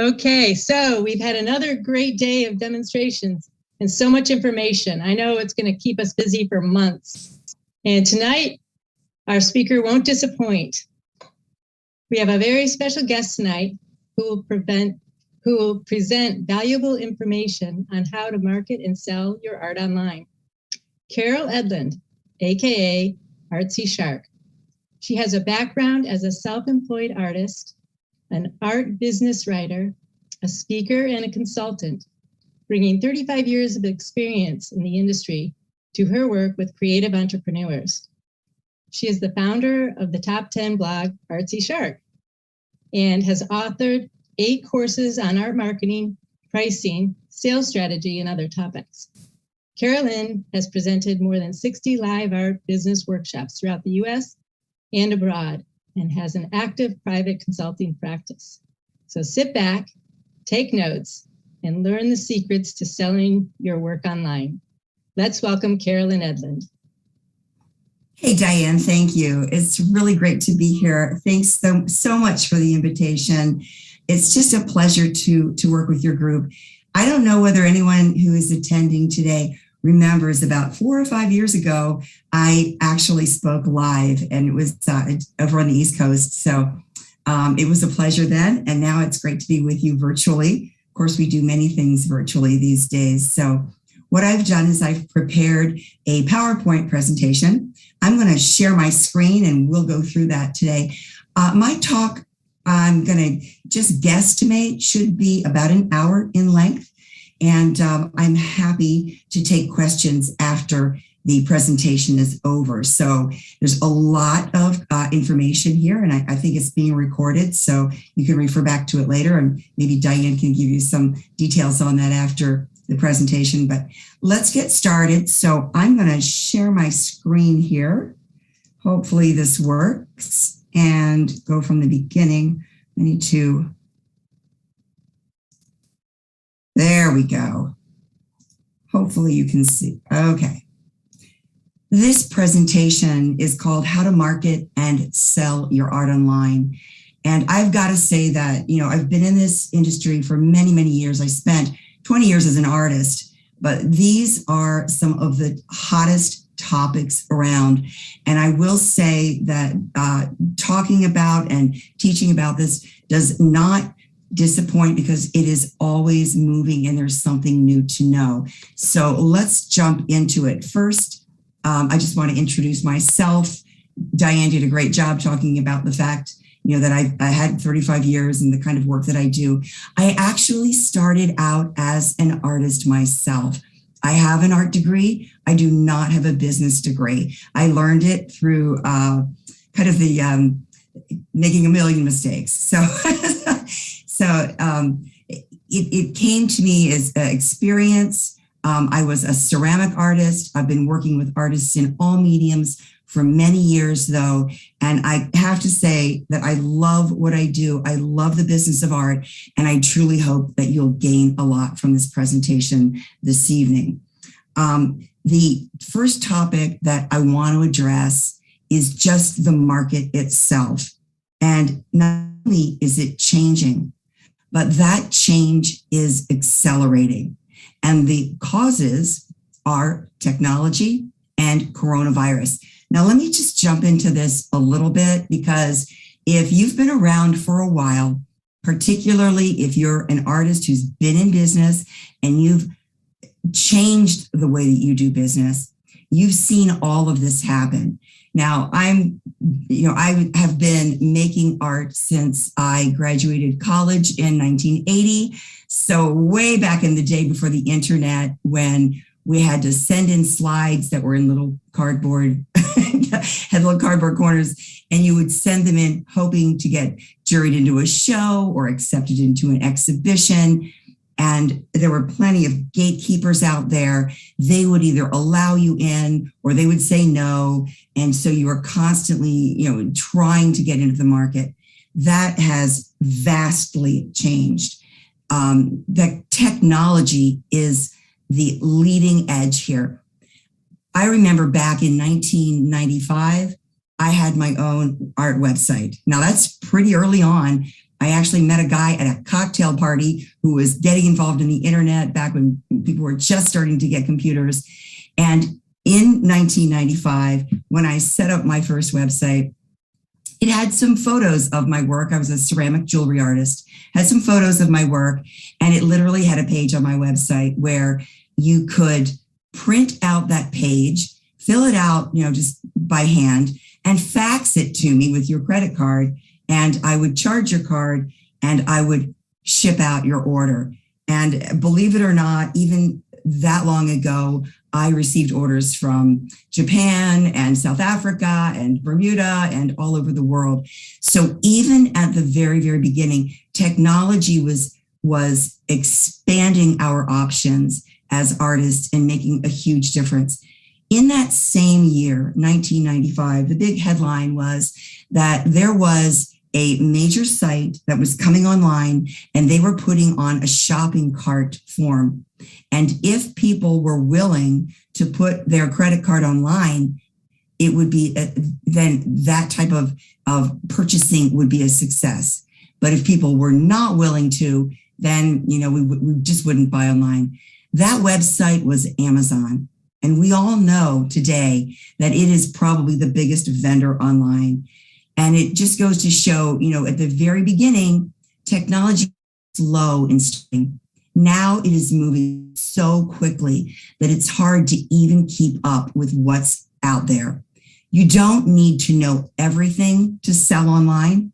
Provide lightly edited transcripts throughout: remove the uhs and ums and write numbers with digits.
Okay, so we've had another great day of demonstrations and so much information. I know it's going to keep us busy for months. And tonight, our speaker won't disappoint. We have a very special guest tonight who will present valuable information on how to market and sell your art online. Carol Edlund, aka Artsy Shark. She has a background as a self-employed artist, an art business writer, a speaker, and a consultant, bringing 35 years of experience in the industry to her work with creative entrepreneurs. She is the founder of the top 10 blog, Artsy Shark, and has authored 8 courses on art marketing, pricing, sales strategy, and other topics. Carolyn has presented more than 60 live art business workshops throughout the US and abroad, and has an active private consulting practice. So sit back, take notes, and learn the secrets to selling your work online. Let's welcome Carolyn Edlund. Hey, Diane, thank you. It's really great to be here. Thanks so much for the invitation. It's just a pleasure to work with your group. I don't know whether anyone who is attending today remembers about 4 or 5 years ago, I actually spoke live, and it was over on the East Coast. So it was a pleasure then, and now it's great to be with you virtually. Of course, we do many things virtually these days. So what I've done is I've prepared a PowerPoint presentation. I'm going to share my screen, and we'll go through that today. My talk, I'm going to just guesstimate, should be about an hour in length. And I'm happy to take questions after the presentation is over. So there's a lot of information here, and I think it's being recorded, so you can refer back to it later, and maybe Diane can give you some details on that after the presentation. But let's get started. So I'm going to share my screen here. Hopefully this works, and go from the beginning. I need to... There we go. Hopefully you can see. Okay. This presentation is called How to Market and Sell Your Art Online. And I've got to say that, I've been in this industry for many, many years. I spent 20 years as an artist, but these are some of the hottest topics around. And I will say that talking about and teaching about this does not disappoint, because it is always moving and there's something new to know. So let's jump into it. First, I just want to introduce myself. Diane did a great job talking about the fact, that I had 35 years and the kind of work that I do. I actually started out as an artist myself. I have an art degree. I do not have a business degree. I learned it through kind of the making a million mistakes. So it came to me as an experience. I was a ceramic artist. I've been working with artists in all mediums for many years, though. And I have to say that I love what I do. I love the business of art. And I truly hope that you'll gain a lot from this presentation this evening. The first topic that I want to address is just the market itself. And not only is it changing, but that change is accelerating. And the causes are technology and coronavirus. Now, let me just jump into this a little bit, because if you've been around for a while, particularly if you're an artist who's been in business and you've changed the way that you do business, you've seen all of this happen. Now, I have been making art since I graduated college in 1980. So way back in the day before the internet, when we had to send in slides that were in little cardboard, had little cardboard corners, and you would send them in hoping to get juried into a show or accepted into an exhibition. And there were plenty of gatekeepers out there. They would either allow you in or they would say no. And so you were constantly, trying to get into the market. That has vastly changed. The technology is the leading edge here. I remember back in 1995, I had my own art website. Now that's pretty early on. I actually met a guy at a cocktail party who was getting involved in the internet back when people were just starting to get computers. And in 1995, when I set up my first website, it had some photos of my work. I was a ceramic jewelry artist, had some photos of my work, and it literally had a page on my website where you could print out that page, fill it out, just by hand, and fax it to me with your credit card. And I would charge your card and I would ship out your order. And believe it or not, even that long ago, I received orders from Japan and South Africa and Bermuda and all over the world. So even at the very, very beginning, technology was expanding our options as artists and making a huge difference. In that same year, 1995, the big headline was that there was a major site that was coming online and they were putting on a shopping cart form. And if people were willing to put their credit card online, it would be, then that type of purchasing would be a success. But if people were not willing to, then, we just wouldn't buy online. That website was Amazon. And we all know today that it is probably the biggest vendor online. And it just goes to show, at the very beginning, technology was slow in starting. Now it is moving so quickly that it's hard to even keep up with what's out there. You don't need to know everything to sell online,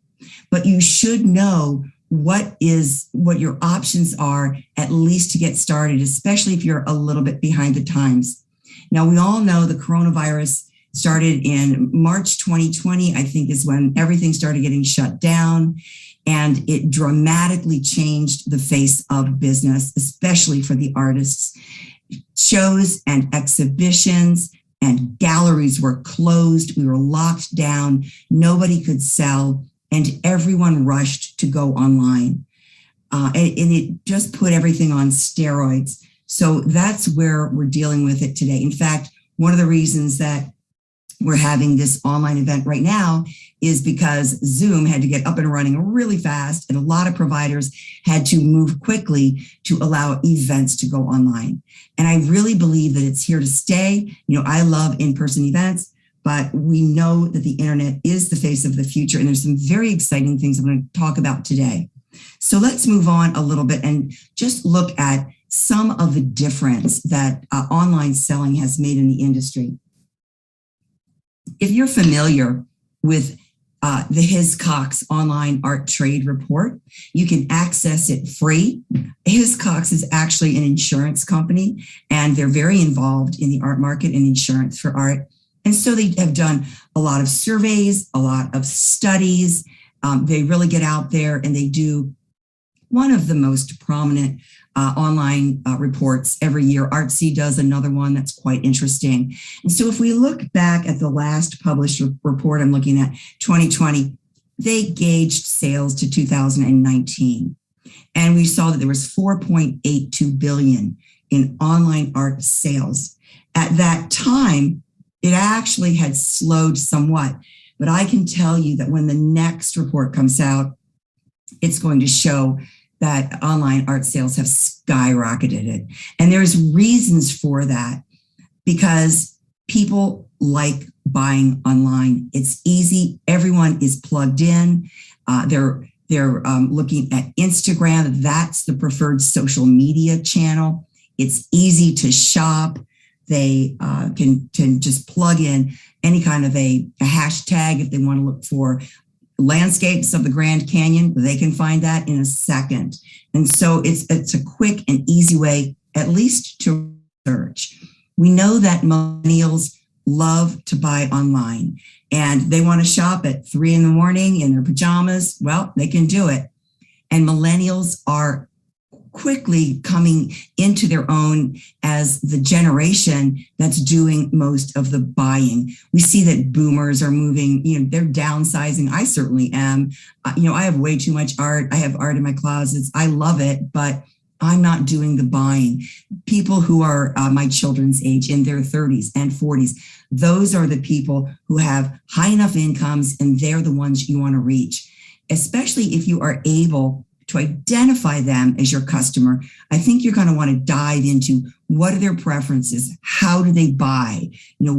but you should know what your options are, at least to get started, especially if you're a little bit behind the times. Now, we all know the coronavirus started in March 2020, I think, is when everything started getting shut down. And it dramatically changed the face of business, especially for the artists. Shows and exhibitions and galleries were closed. We were locked down. Nobody could sell. And everyone rushed to go online. And it just put everything on steroids. So that's where we're dealing with it today. In fact, one of the reasons that we're having this online event right now is because Zoom had to get up and running really fast, and a lot of providers had to move quickly to allow events to go online. And I really believe that it's here to stay. I love in-person events, but we know that the internet is the face of the future, and there's some very exciting things I'm going to talk about today. So let's move on a little bit and just look at some of the difference that online selling has made in the industry. If you're familiar with the Hiscox online art trade report, you can access it free. Hiscox is actually an insurance company, and they're very involved in the art market and insurance for art. And so they have done a lot of surveys, a lot of studies. They really get out there and they do one of the most prominent online reports every year. Artsy does another one that's quite interesting. And so if we look back at the last published report, I'm looking at 2020, they gauged sales to 2019. And we saw that there was 4.82 billion in online art sales. At that time, it actually had slowed somewhat. But I can tell you that when the next report comes out, it's going to show that online art sales have skyrocketed. And there's reasons for that, because people like buying online. It's easy. Everyone is plugged in. They're looking at Instagram. That's the preferred social media channel. It's easy to shop. They can just plug in any kind of a hashtag if they want to look for landscapes of the Grand Canyon. They can find that in a second. And so it's a quick and easy way, at least, to research. We know that millennials love to buy online, and they want to shop at 3 a.m. in their pajamas. Well, they can do it. And millennials are quickly coming into their own as the generation that's doing most of the buying. We see that boomers are moving, they're downsizing. I certainly am. I have way too much art. I have art in my closets. I love it, but I'm not doing the buying. People who are my children's age, in their 30s and 40s, those are the people who have high enough incomes, and they're the ones you want to reach. especially if you are able to identify them as your customer. I think you're going to want to dive into what are their preferences? How do they buy?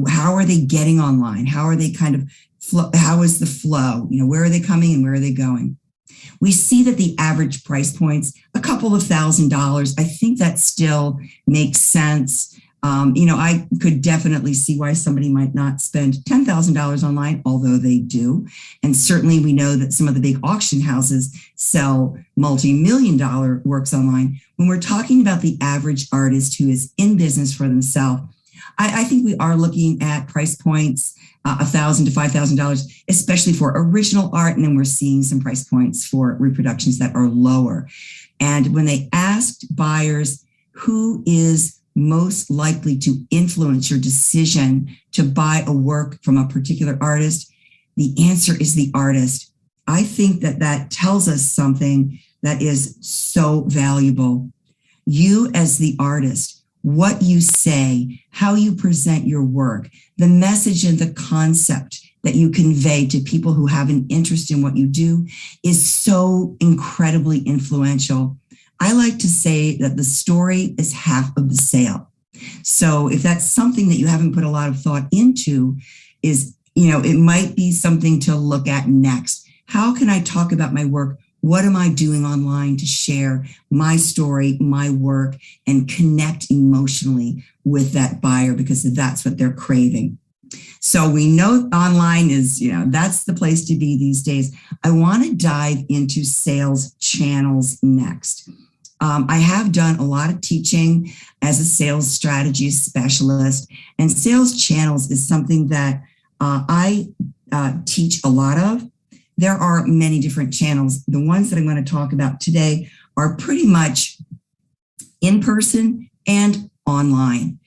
How are they getting online? How are they how is the flow? Where are they coming and where are they going? We see that the average price point's a couple of $1,000s. I think that still makes sense. I could definitely see why somebody might not spend $10,000 online, although they do. And certainly we know that some of the big auction houses sell multi-million-dollar works online. When we're talking about the average artist who is in business for themselves, I think we are looking at price points, $1,000 to $5,000, especially for original art. And then we're seeing some price points for reproductions that are lower. And when they asked buyers who is most likely to influence your decision to buy a work from a particular artist, the answer is the artist. I think that tells us something that is so valuable. You as the artist, what you say, how you present your work, the message and the concept that you convey to people who have an interest in what you do is so incredibly influential. I like to say that the story is half of the sale. So if that's something that you haven't put a lot of thought into, it might be something to look at next. How can I talk about my work? What am I doing online to share my story, my work, and connect emotionally with that buyer, because that's what they're craving. So we know online is, that's the place to be these days. I want to dive into sales channels next. I have done a lot of teaching as a sales strategy specialist, and sales channels is something that I teach a lot of. There are many different channels. The ones that I'm going to talk about today are pretty much in person and online.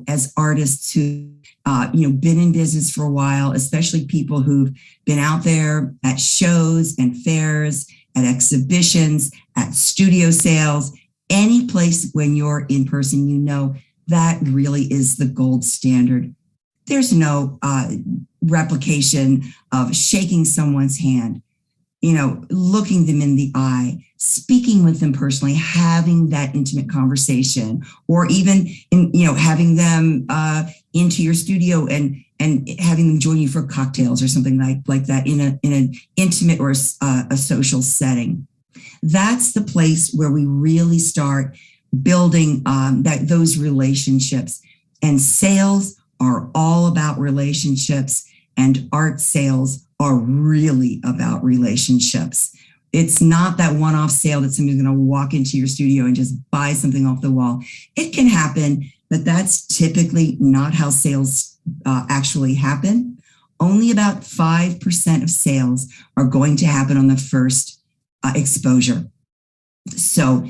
As artists who been in business for a while, especially people who've been out there at shows and fairs, at exhibitions, at studio sales, any place when you're in person, that really is the gold standard. There's no replication of shaking someone's hand, looking them in the eye, speaking with them personally, having that intimate conversation, or even having them into your studio and having them join you for cocktails or something like that in an intimate or a social setting. That's the place where we really start building those relationships. And sales are all about relationships, and art sales are really about relationships. It's not that one-off sale that somebody's going to walk into your studio and just buy something off the wall. It can happen, but that's typically not how sales actually happen. Only about 5% of sales are going to happen on the first exposure. So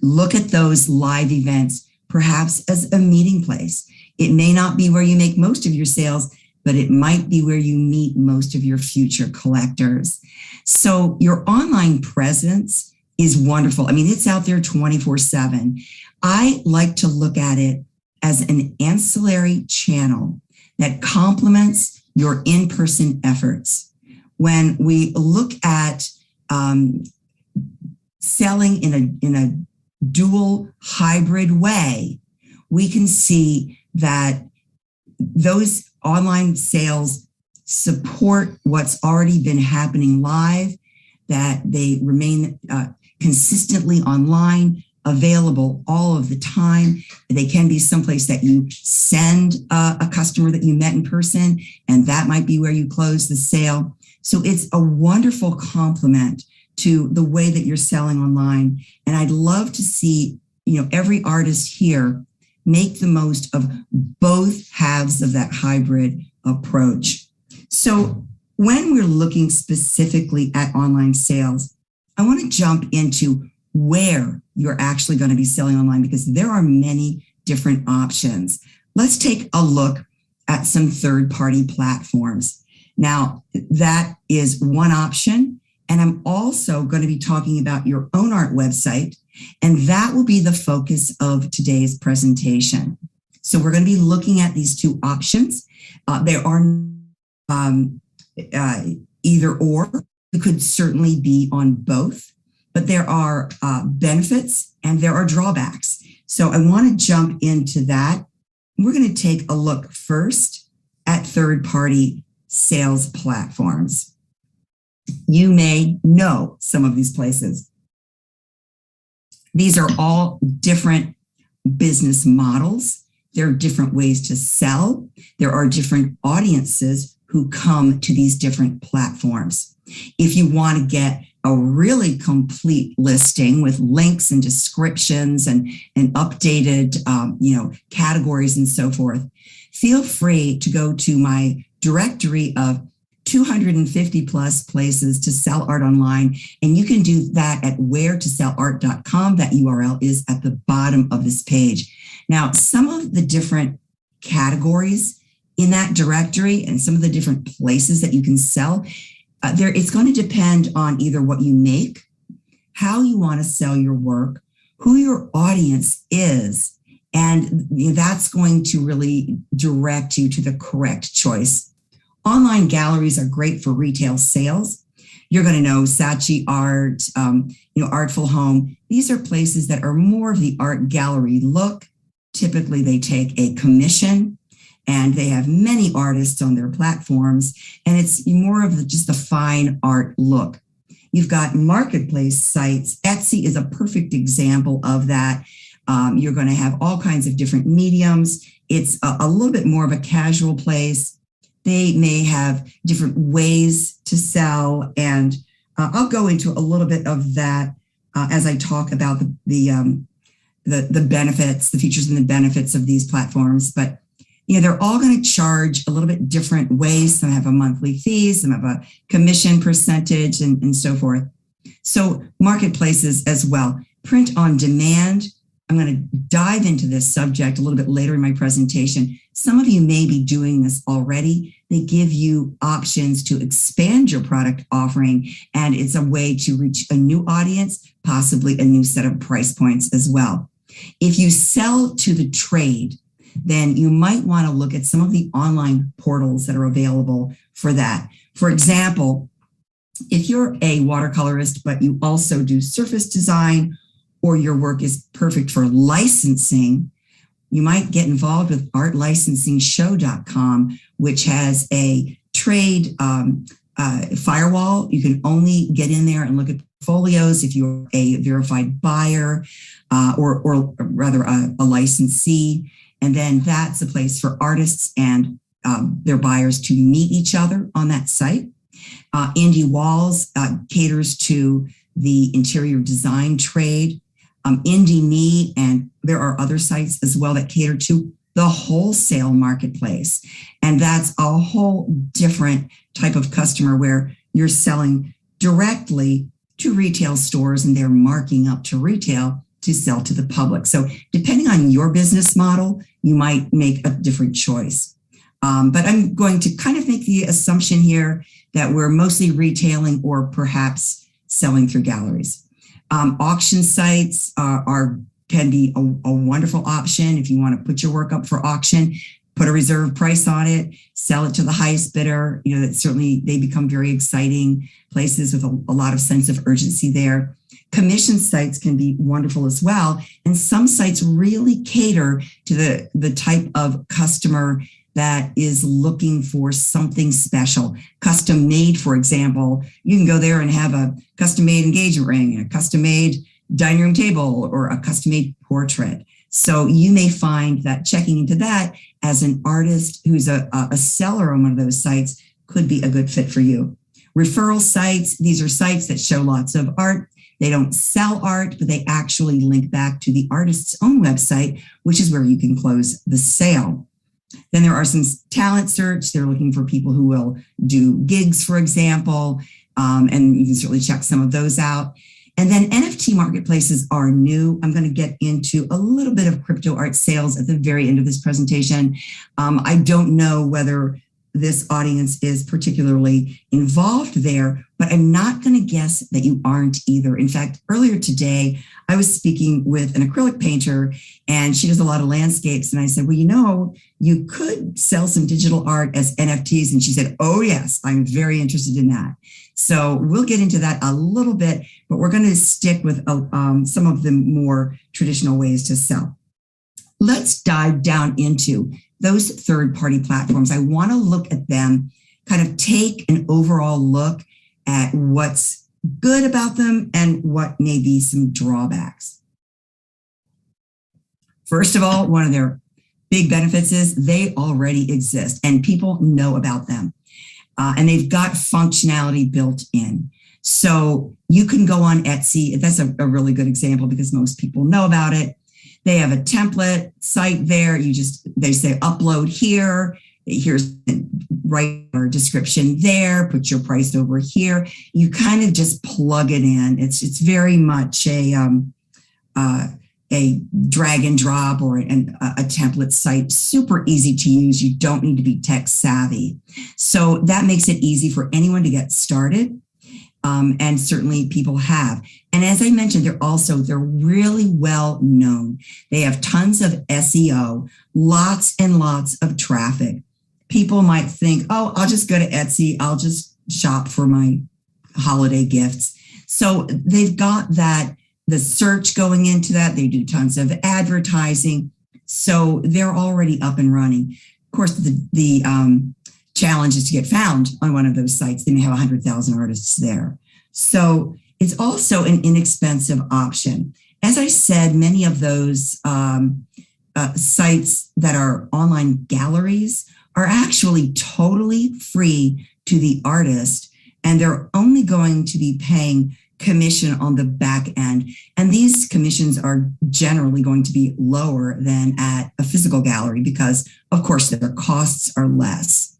look at those live events, perhaps as a meeting place. It may not be where you make most of your sales, but it might be where you meet most of your future collectors. So your online presence is wonderful. I mean, it's out there 24/7. I like to look at it as an ancillary channel that complements your in-person efforts. When we look at selling in a dual hybrid way, we can see that those online sales support what's already been happening live, that they remain consistently online, available all of the time. They can be someplace that you send a customer that you met in person, and that might be where you close the sale. So it's a wonderful complement to the way that you're selling online. And I'd love to see, every artist here make the most of both halves of that hybrid approach. So when we're looking specifically at online sales, I want to jump into where you're actually going to be selling online, because there are many different options. Let's take a look at some third-party platforms. Now, that is one option. And I'm also going to be talking about your own art website, and that will be the focus of today's presentation. So we're going to be looking at these two options. There are either or. It could certainly be on both, but there are benefits and there are drawbacks. So I want to jump into that. We're going to take a look first at third-party sales platforms. You may know some of these places. These are all different business models. There are different ways to sell. There are different audiences who come to these different platforms. If you want to get a really complete listing with links and descriptions and updated categories and so forth, feel free to go to my directory of 250 plus places to sell art online. And you can do that at wheretosellart.com. That URL is at the bottom of this page. Now, some of the different categories in that directory and some of the different places that you can sell, it's going to depend on either what you make, how you want to sell your work, who your audience is, and that's going to really direct you to the correct choice. Online galleries are great for retail sales. You're going to know Saatchi Art, Artful Home. These are places that are more of the art gallery look. Typically, they take a commission and they have many artists on their platforms, and it's more of just a fine art look. You've got marketplace sites. Etsy is a perfect example of that. You're going to have all kinds of different mediums. It's a little bit more of a casual place. They may have different ways to sell, and I'll go into a little bit of that as I talk about the benefits, the features and the benefits of these platforms. But they're all going to charge a little bit different ways. Some have a monthly fee, some have a commission percentage, and so forth. So marketplaces as well. Print on demand. I'm going to dive into this subject a little bit later in my presentation. Some of you may be doing this already. They give you options to expand your product offering, and it's a way to reach a new audience, possibly a new set of price points as well. If you sell to the trade, then you might want to look at some of the online portals that are available for that. For example, if you're a watercolorist, but you also do surface design, or your work is perfect for licensing, you might get involved with artlicensingshow.com, which has a trade firewall. You can only get in there and look at portfolios if you're a verified buyer or rather a licensee. And then that's a place for artists and their buyers to meet each other on that site. Indie Walls caters to the interior design trade. Indie Me, and there are other sites as well that cater to the wholesale marketplace. And that's a whole different type of customer where you're selling directly to retail stores and they're marking up to retail to sell to the public. So depending on your business model, you might make a different choice. But I'm going to kind of make the assumption here that we're mostly retailing or perhaps selling through galleries. Auction sites can be a wonderful option if you want to put your work up for auction, put a reserve price on it, sell it to the highest bidder. That certainly they become very exciting places with a lot of sense of urgency there. Commission sites can be wonderful as well. And some sites really cater to the type of customer that is looking for something special. Custom made, for example, you can go there and have a custom made engagement ring, a custom made dining room table, or a custom made portrait. So you may find that checking into that as an artist who's a seller on one of those sites could be a good fit for you. Referral sites, these are sites that show lots of art. They don't sell art, but they actually link back to the artist's own website, which is where you can close the sale. Then there are some talent search. They're looking for people who will do gigs, for example, and you can certainly check some of those out. And then NFT marketplaces are new. I'm going to get into a little bit of crypto art sales at the very end of this presentation. I don't know whether this audience is particularly involved there, but I'm not going to guess that you aren't either. In fact, earlier today, I was speaking with an acrylic painter, and she does a lot of landscapes. And I said, well, you could sell some digital art as NFTs. And she said, oh, yes, I'm very interested in that. So we'll get into that a little bit, but we're going to stick with some of the more traditional ways to sell. Let's dive down into those third-party platforms. I want to look at them, kind of take an overall look at what's good about them and what may be some drawbacks. First of all, one of their big benefits is they already exist and people know about them. And they've got functionality built in. So you can go on Etsy. That's a really good example because most people know about it. They have a template site there. They say upload here. Here's write your description there. Put your price over here. You kind of just plug it in. It's very much a drag and drop or a template site. Super easy to use. You don't need to be tech savvy. So that makes it easy for anyone to get started. And certainly people have. And as I mentioned, they're really well known. They have tons of SEO, lots and lots of traffic. People might think, oh, I'll just go to Etsy. I'll just shop for my holiday gifts. So they've got the search going into that. They do tons of advertising. So they're already up and running. Of course, the challenge is to get found on one of those sites. They may have 100,000 artists there. So it's also an inexpensive option. As I said, many of those sites that are online galleries are actually totally free to the artist, and they're only going to be paying commission on the back end. And these commissions are generally going to be lower than at a physical gallery because, of course, their costs are less.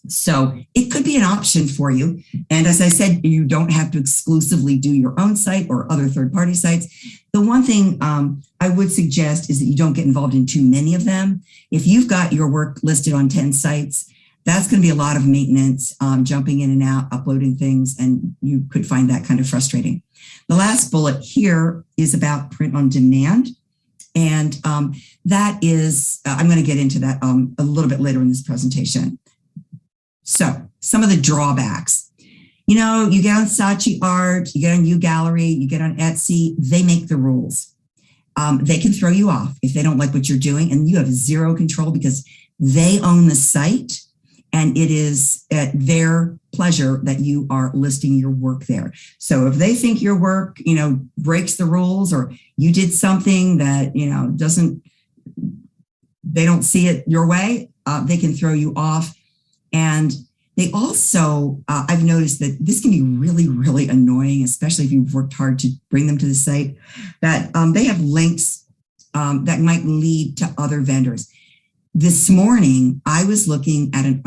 So it could be an option for you. And as I said, you don't have to exclusively do your own site or other third-party sites. The one thing I would suggest is that you don't get involved in too many of them. If you've got your work listed on 10 sites, that's going to be a lot of maintenance, jumping in and out, uploading things, and you could find that kind of frustrating. The last bullet here is about print on demand. And that is, I'm going to get into that a little bit later in this presentation. So some of the drawbacks, you get on Saatchi Art, you get on uGallery, you get on Etsy, they make the rules. They can throw you off if they don't like what you're doing, and you have zero control because they own the site and it is at their pleasure that you are listing your work there. So if they think your work, breaks the rules or you did something that, they don't see it your way, they can throw you off. And they also, I've noticed that this can be really, really annoying, especially if you've worked hard to bring them to the site, that they have links that might lead to other vendors. This morning, I was looking at an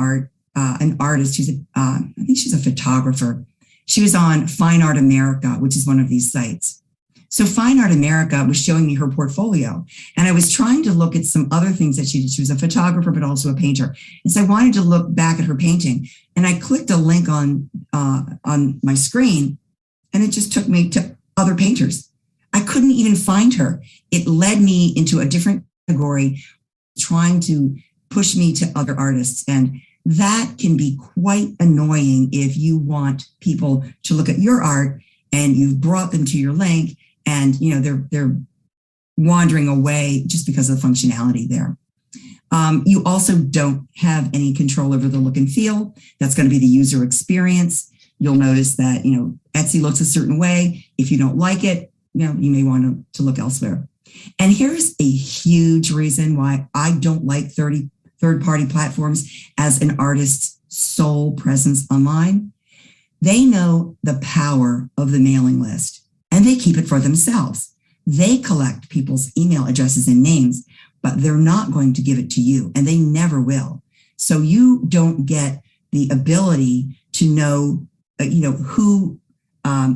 artist who's, I think she's a photographer. She was on Fine Art America, which is one of these sites. So Fine Art America was showing me her portfolio, and I was trying to look at some other things that she did. She was a photographer, but also a painter. And so I wanted to look back at her painting, and I clicked a link on my screen, and it just took me to other painters. I couldn't even find her. It led me into a different category, trying to push me to other artists. And that can be quite annoying if you want people to look at your art and you've brought them to your link, and they're wandering away just because of the functionality there. You also don't have any control over the look and feel. That's going to be the user experience. You'll notice that Etsy looks a certain way. If you don't like it, you may want to look elsewhere. And here's a huge reason why I don't like third-party platforms as an artist's sole presence online. They know the power of the mailing list, and they keep it for themselves. They collect people's email addresses and names, but they're not going to give it to you, and they never will. So you don't get the ability to know, who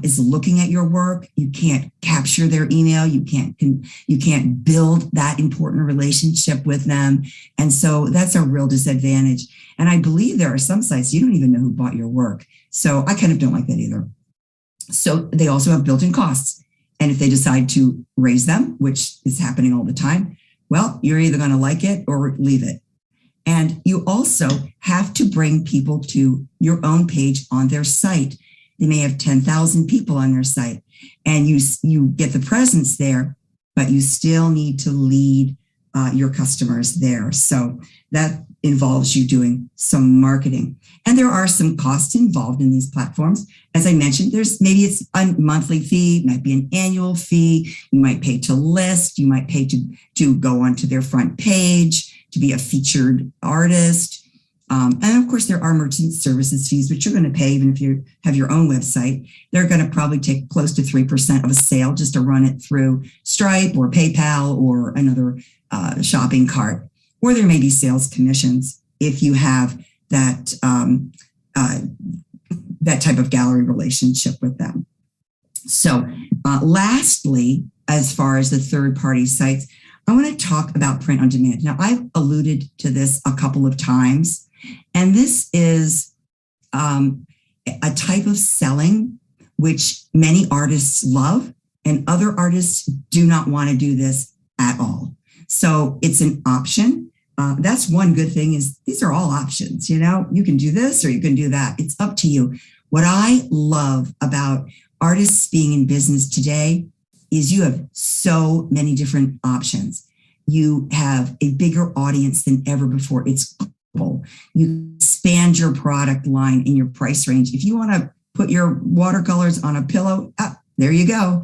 is looking at your work. You can't capture their email. You can't build that important relationship with them. And so that's a real disadvantage. And I believe there are some sites you don't even know who bought your work. So I kind of don't like that either. So they also have built-in costs. And if they decide to raise them, which is happening all the time, well, you're either going to like it or leave it. And you also have to bring people to your own page on their site. They may have 10,000 people on their site, and you get the presence there, but you still need to lead your customers there. So that involves you doing some marketing. And there are some costs involved in these platforms. As I mentioned, maybe it's a monthly fee, it might be an annual fee. You might pay to list, you might pay to go onto their front page, to be a featured artist. And of course, there are merchant services fees, which you're going to pay even if you have your own website. They're going to probably take close to 3% of a sale just to run it through Stripe or PayPal or another shopping cart. Or there may be sales commissions if you have that type of gallery relationship with them. So lastly, as far as the third-party sites, I want to talk about print on demand. Now, I've alluded to this a couple of times. And this is a type of selling which many artists love, and other artists do not want to do this at all. So it's an option. That's one good thing is these are all options. You know, you can do this or you can do that. It's up to you. What I love about artists being in business today is you have so many different options. You have a bigger audience than ever before. It's global. You expand your product line in your price range. If you want to put your watercolors on a pillow, there you go.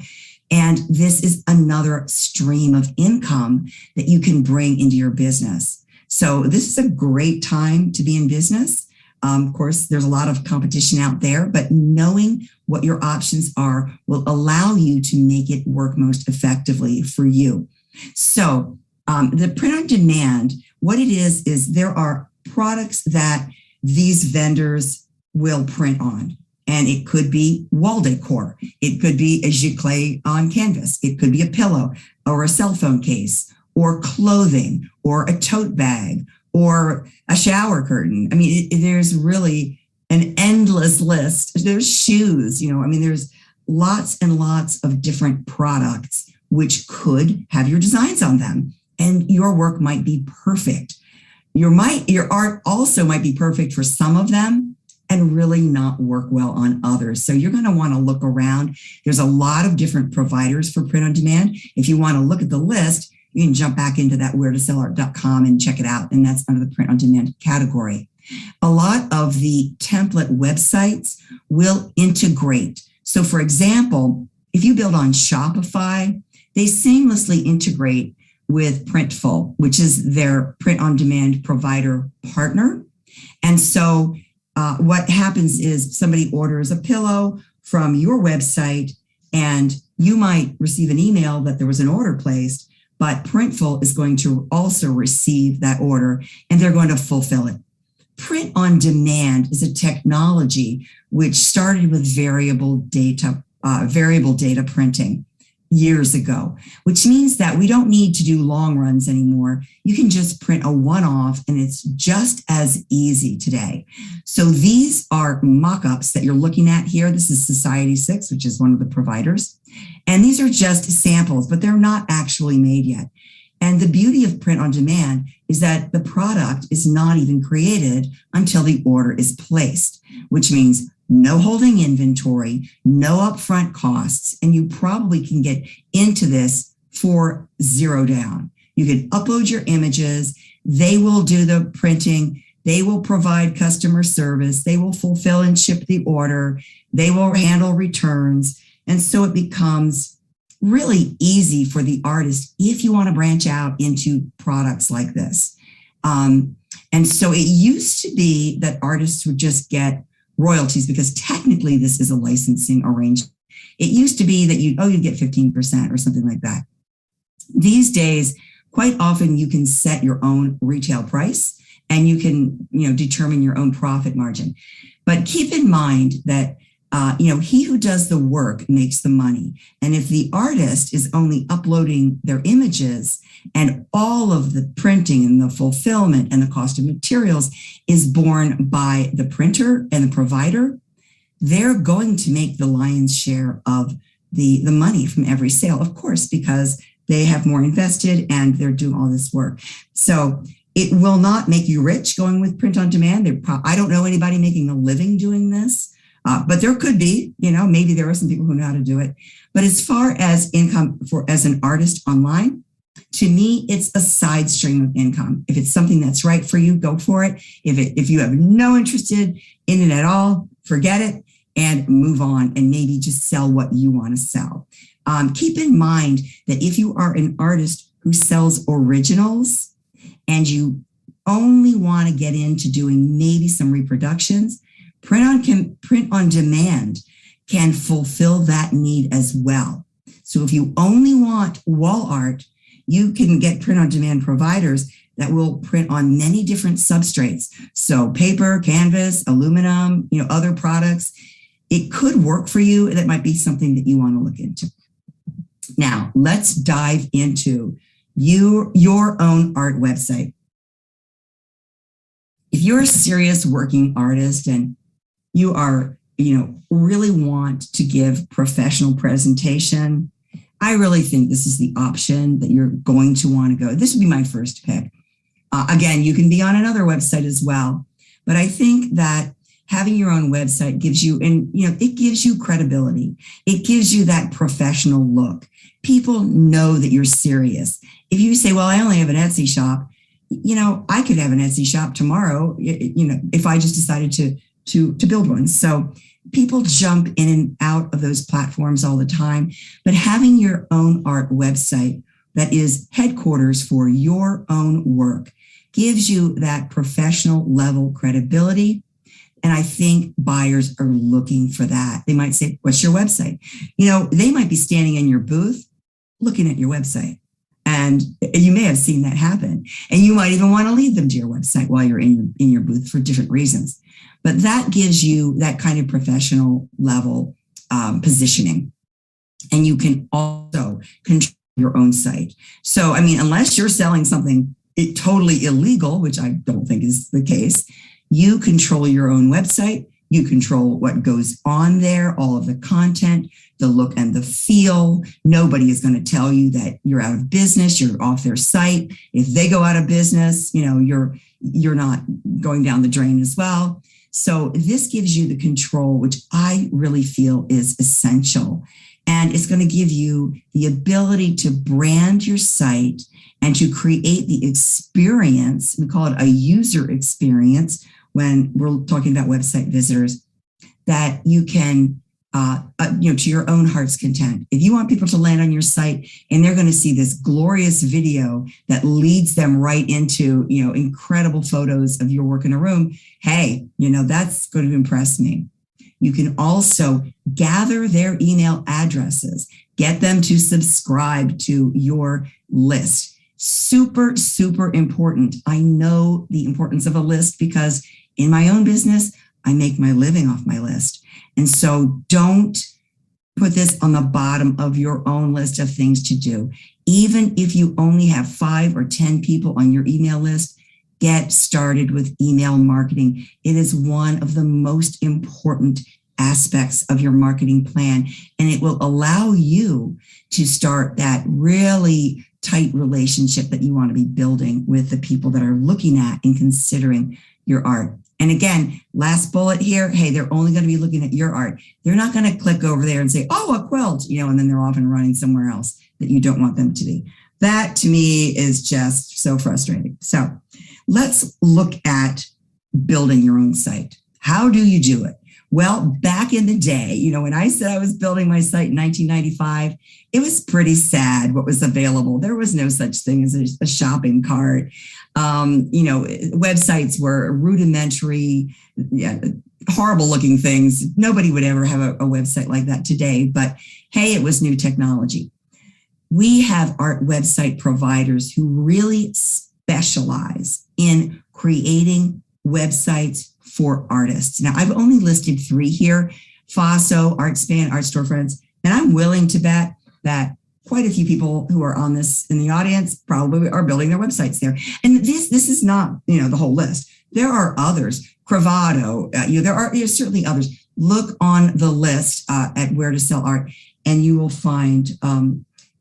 And this is another stream of income that you can bring into your business. So this is a great time to be in business. Of course, there's a lot of competition out there, but knowing what your options are will allow you to make it work most effectively for you. So the print on demand, what it is there are products that these vendors will print on. And it could be wall decor. It could be a giclée on canvas. It could be a pillow or a cell phone case or clothing or a tote bag or a shower curtain. I mean, there's really an endless list. There's shoes, there's lots and lots of different products which could have your designs on them. And your work might be perfect. Your art also might be perfect for some of them and really not work well on others. So you're going to want to look around. There's a lot of different providers for print on demand. If you want to look at the list, you can jump back into that wheretosellart.com and check it out. And that's under the print on demand category. A lot of the template websites will integrate. So for example, if you build on Shopify, they seamlessly integrate with Printful, which is their print on demand provider partner. And so what happens is somebody orders a pillow from your website and you might receive an email that there was an order placed, but Printful is going to also receive that order and they're going to fulfill it. Print on demand is a technology which started with variable data printing years ago, which means that we don't need to do long runs anymore. You can just print a one-off and it's just as easy today. So these are mock-ups that you're looking at here. This is Society 6, which is one of the providers. And these are just samples, but they're not actually made yet. And the beauty of print on demand is that the product is not even created until the order is placed, which means no holding inventory, no upfront costs, and you probably can get into this for $0 down. You can upload your images, they will do the printing, they will provide customer service, they will fulfill and ship the order, they will handle returns, and so it becomes really easy for the artist if you want to branch out into products like this. And so it used to be that artists would just get royalties because technically this is a licensing arrangement. It used to be that you'd get 15% or something like that. These days, quite often you can set your own retail price and you can determine your own profit margin. But keep in mind that he who does the work makes the money. And if the artist is only uploading their images and all of the printing and the fulfillment and the cost of materials is borne by the printer and the provider, they're going to make the lion's share of the money from every sale, of course, because they have more invested and they're doing all this work. So it will not make you rich going with print on demand. I don't know anybody making a living doing this, but there could be, maybe there are some people who know how to do it. But as far as income as an artist online, to me, it's a side stream of income. If it's something that's right for you, go for it. If you have no interest in it at all, forget it and move on and maybe just sell what you want to sell. Keep in mind that if you are an artist who sells originals and you only want to get into doing maybe some reproductions, print on demand can fulfill that need as well. So if you only want wall art, you can get print on demand providers that will print on many different substrates. So paper, canvas, aluminum, other products. It could work for you. That might be something that you want to look into. Now, let's dive into your own art website. If you're a serious working artist and you are, really want to give professional presentation, I really think this is the option that you're going to want to go. This would be my first pick. Again, you can be on another website as well, but I think that having your own website gives you, it gives you credibility. It gives you that professional look. People know that you're serious. If you say, well, I only have an Etsy shop, I could have an Etsy shop tomorrow, if I just decided to build one. So people jump in and out of those platforms all the time, but having your own art website that is headquarters for your own work gives you that professional level credibility. And I think buyers are looking for that. They might say, what's your website? They might be standing in your booth looking at your website. And you may have seen that happen. And you might even want to lead them to your website while you're in your booth for different reasons. But that gives you that kind of professional level positioning. And you can also control your own site. So, unless you're selling something totally illegal, which I don't think is the case, you control your own website. You control what goes on there, all of the content, the look and the feel. Nobody is going to tell you that you're out of business, you're off their site. If they go out of business, you're not going down the drain as well. So this gives you the control, which I really feel is essential. And it's going to give you the ability to brand your site and to create the experience. We call it a user experience when we're talking about website visitors, that you can, to your own heart's content. If you want people to land on your site and they're going to see this glorious video that leads them right into, incredible photos of your work in a room, hey, that's going to impress me. You can also gather their email addresses, get them to subscribe to your list. Super, super important. I know the importance of a list because in my own business, I make my living off my list. And so don't put this on the bottom of your own list of things to do. Even if you only have 5 or 10 people on your email list, get started with email marketing. It is one of the most important aspects of your marketing plan, and it will allow you to start that really tight relationship that you want to be building with the people that are looking at and considering your art. And again, last bullet here, hey, they're only going to be looking at your art. They're not going to click over there and say, oh, a quilt, and then they're off and running somewhere else that you don't want them to be. That to me is just so frustrating. So let's look at building your own site. How do you do it? Well, back in the day, when I said I was building my site in 1995, it was pretty sad what was available. There was no such thing as a shopping cart. Websites were rudimentary, horrible looking things. Nobody would ever have a website like that today, but hey, it was new technology. We have art website providers who really specialize in creating websites for artists. Now, I've only listed 3 here, FOSO, Artspan, Art Storefronts. And I'm willing to bet that quite a few people who are on this in the audience probably are building their websites there. And this is not, the whole list. There are others. Cravado, there's certainly others. Look on the list at where to sell art, and you will find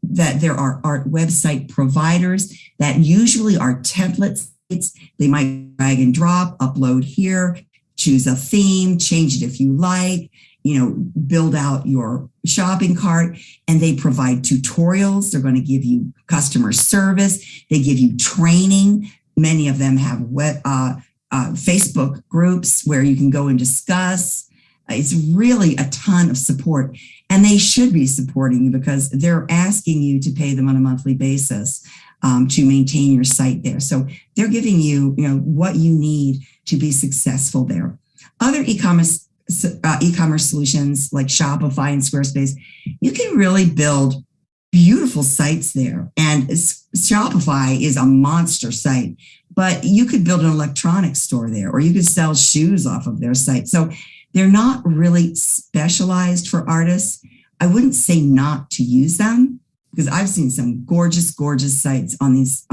that there are art website providers that usually are templates. They might drag and drop, upload here, choose a theme, change it if you like, build out your shopping cart, and they provide tutorials. They're going to give you customer service. They give you training. Many of them have Facebook groups where you can go and discuss. It's really a ton of support, and they should be supporting you because they're asking you to pay them on a monthly basis to maintain your site there. So they're giving you, what you need to be successful there. Other e-commerce solutions like Shopify and Squarespace, you can really build beautiful sites there. And Shopify is a monster site, but you could build an electronics store there, or you could sell shoes off of their site. So they're not really specialized for artists. I wouldn't say not to use them, because I've seen some gorgeous, gorgeous sites on these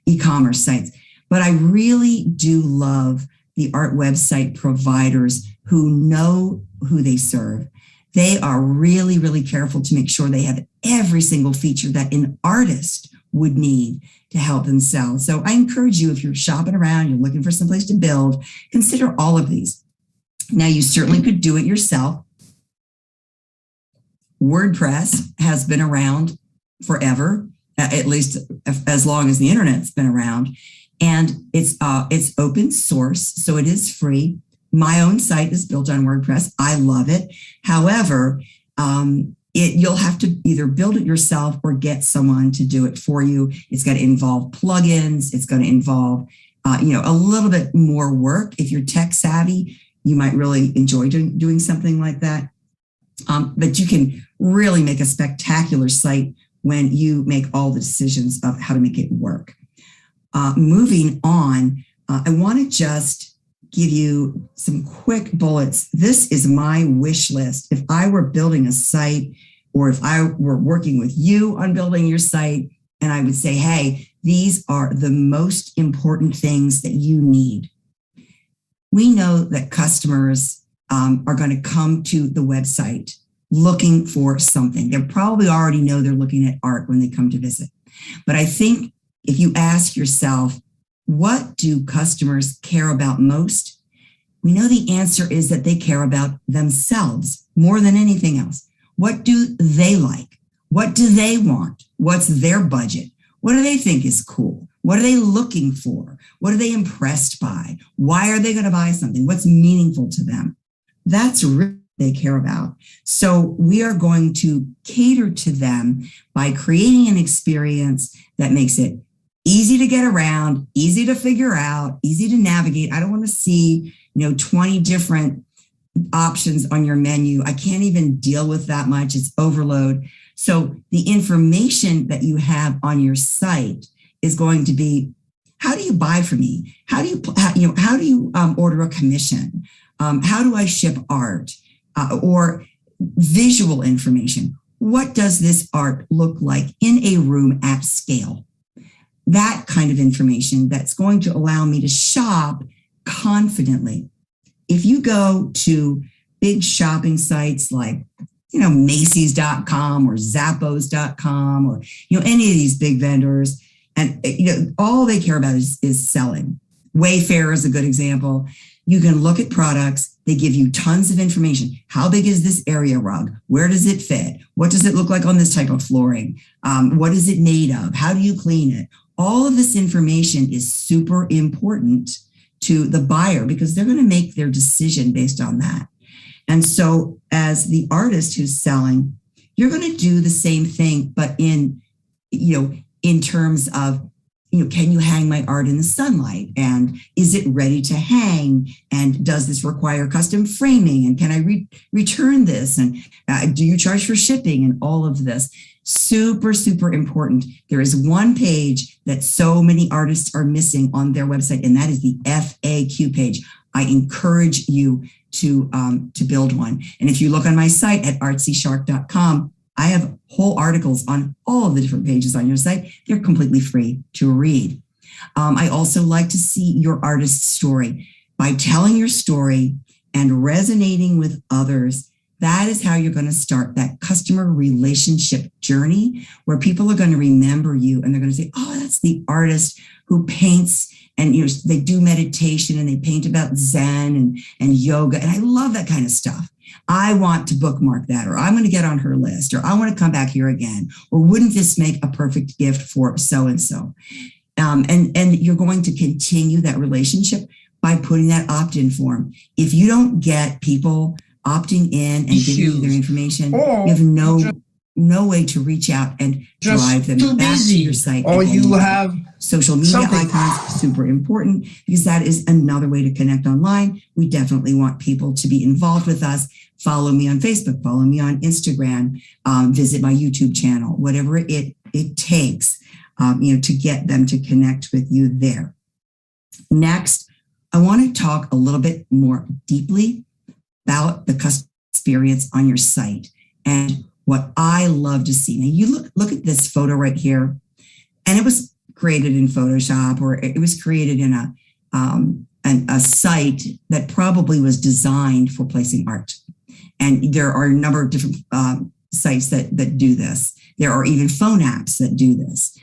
e-commerce sites. But I really do love the art website providers who know who they serve. They are really, really careful to make sure they have every single feature that an artist would need to help them sell. So I encourage you, if you're shopping around, you're looking for someplace to build, consider all of these. Now, you certainly could do it yourself. WordPress has been around forever, at least as long as the internet's been around. And it's open source, so it is free. My own site is built on WordPress. I love it. However, you'll have to either build it yourself or get someone to do it for you. It's going to involve plugins. It's going to involve, a little bit more work. If you're tech savvy, you might really enjoy doing something like that. But you can really make a spectacular site when you make all the decisions of how to make it work. Moving on, I want to just give you some quick bullets. This is my wish list. If I were building a site, or if I were working with you on building your site, and I would say, hey, these are the most important things that you need. We know that customers are going to come to the website looking for something. They probably already know they're looking at art when they come to visit. But I think if you ask yourself, what do customers care about most? We know the answer is that they care about themselves more than anything else. What do they like? What do they want? What's their budget? What do they think is cool? What are they looking for? What are they impressed by? Why are they going to buy something? What's meaningful to them? That's really what they care about. So we are going to cater to them by creating an experience that makes it easy to get around, easy to figure out, easy to navigate. I don't want to see, 20 different options on your menu. I can't even deal with that much. It's overload. So the information that you have on your site is going to be, how do you buy from me? How do you order a commission? How do I ship art? Or visual information. What does this art look like in a room at scale? That kind of information that's going to allow me to shop confidently. If you go to big shopping sites like, Macy's.com or Zappos.com or, any of these big vendors, and, all they care about is selling. Wayfair is a good example. You can look at products. They give you tons of information. How big is this area rug? Where does it fit? What does it look like on this type of flooring? What is it made of? How do you clean it? All of this information is super important to the buyer because they're going to make their decision based on that. And so as the artist who's selling, you're going to do the same thing, but in terms of, can you hang my art in the sunlight? And is it ready to hang? And does this require custom framing? And can I return this? And do you charge for shipping? And all of this. Super, super important. There is one page that so many artists are missing on their website, and that is the FAQ page. I encourage you to build one. And if you look on my site at artsyshark.com, I have whole articles on all of the different pages on your site. They're completely free to read. I also like to see your artist's story. By telling your story and resonating with others, that is how you're going to start that customer relationship journey where people are going to remember you and they're going to say, oh, that's the artist who paints and they do meditation and they paint about Zen and yoga. And I love that kind of stuff. I want to bookmark that, or I'm going to get on her list, or I want to come back here again, or wouldn't this make a perfect gift for so-and-so? And you're going to continue that relationship by putting that opt-in form. If you don't get people opting in and giving you their information, you have no way to reach out and drive them back to your site. Or you have social media icons, super important, because that is another way to connect online. We definitely want people to be involved with us. Follow me on Facebook, follow me on Instagram, visit my YouTube channel, whatever it takes, to get them to connect with you there. Next, I want to talk a little bit more deeply about the customer experience on your site and what I love to see. Now you look at this photo right here, and it was created in Photoshop, or it was created in a site that probably was designed for placing art. And there are a number of different sites that do this. There are even phone apps that do this.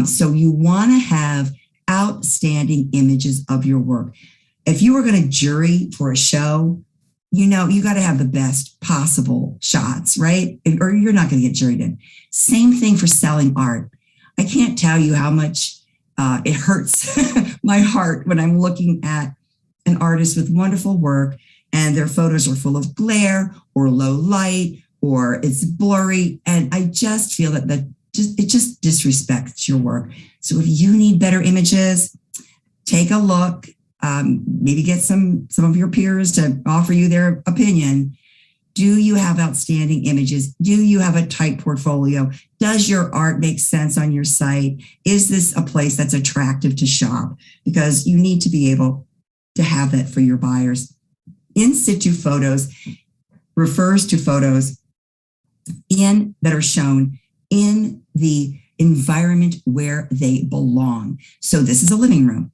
So you want to have outstanding images of your work. If you were going to jury for a show, you got to have the best possible shots, right? Or you're not going to get juried in. Same thing for selling art. I can't tell you how much it hurts my heart when I'm looking at an artist with wonderful work and their photos are full of glare or low light or it's blurry. And I just feel that it just disrespects your work. So if you need better images, take a look. Maybe get some of your peers to offer you their opinion. Do you have outstanding images? Do you have a tight portfolio? Does your art make sense on your site? Is this a place that's attractive to shop? Because you need to be able to have that for your buyers. In situ photos refers to photos that are shown in the environment where they belong. So this is a living room.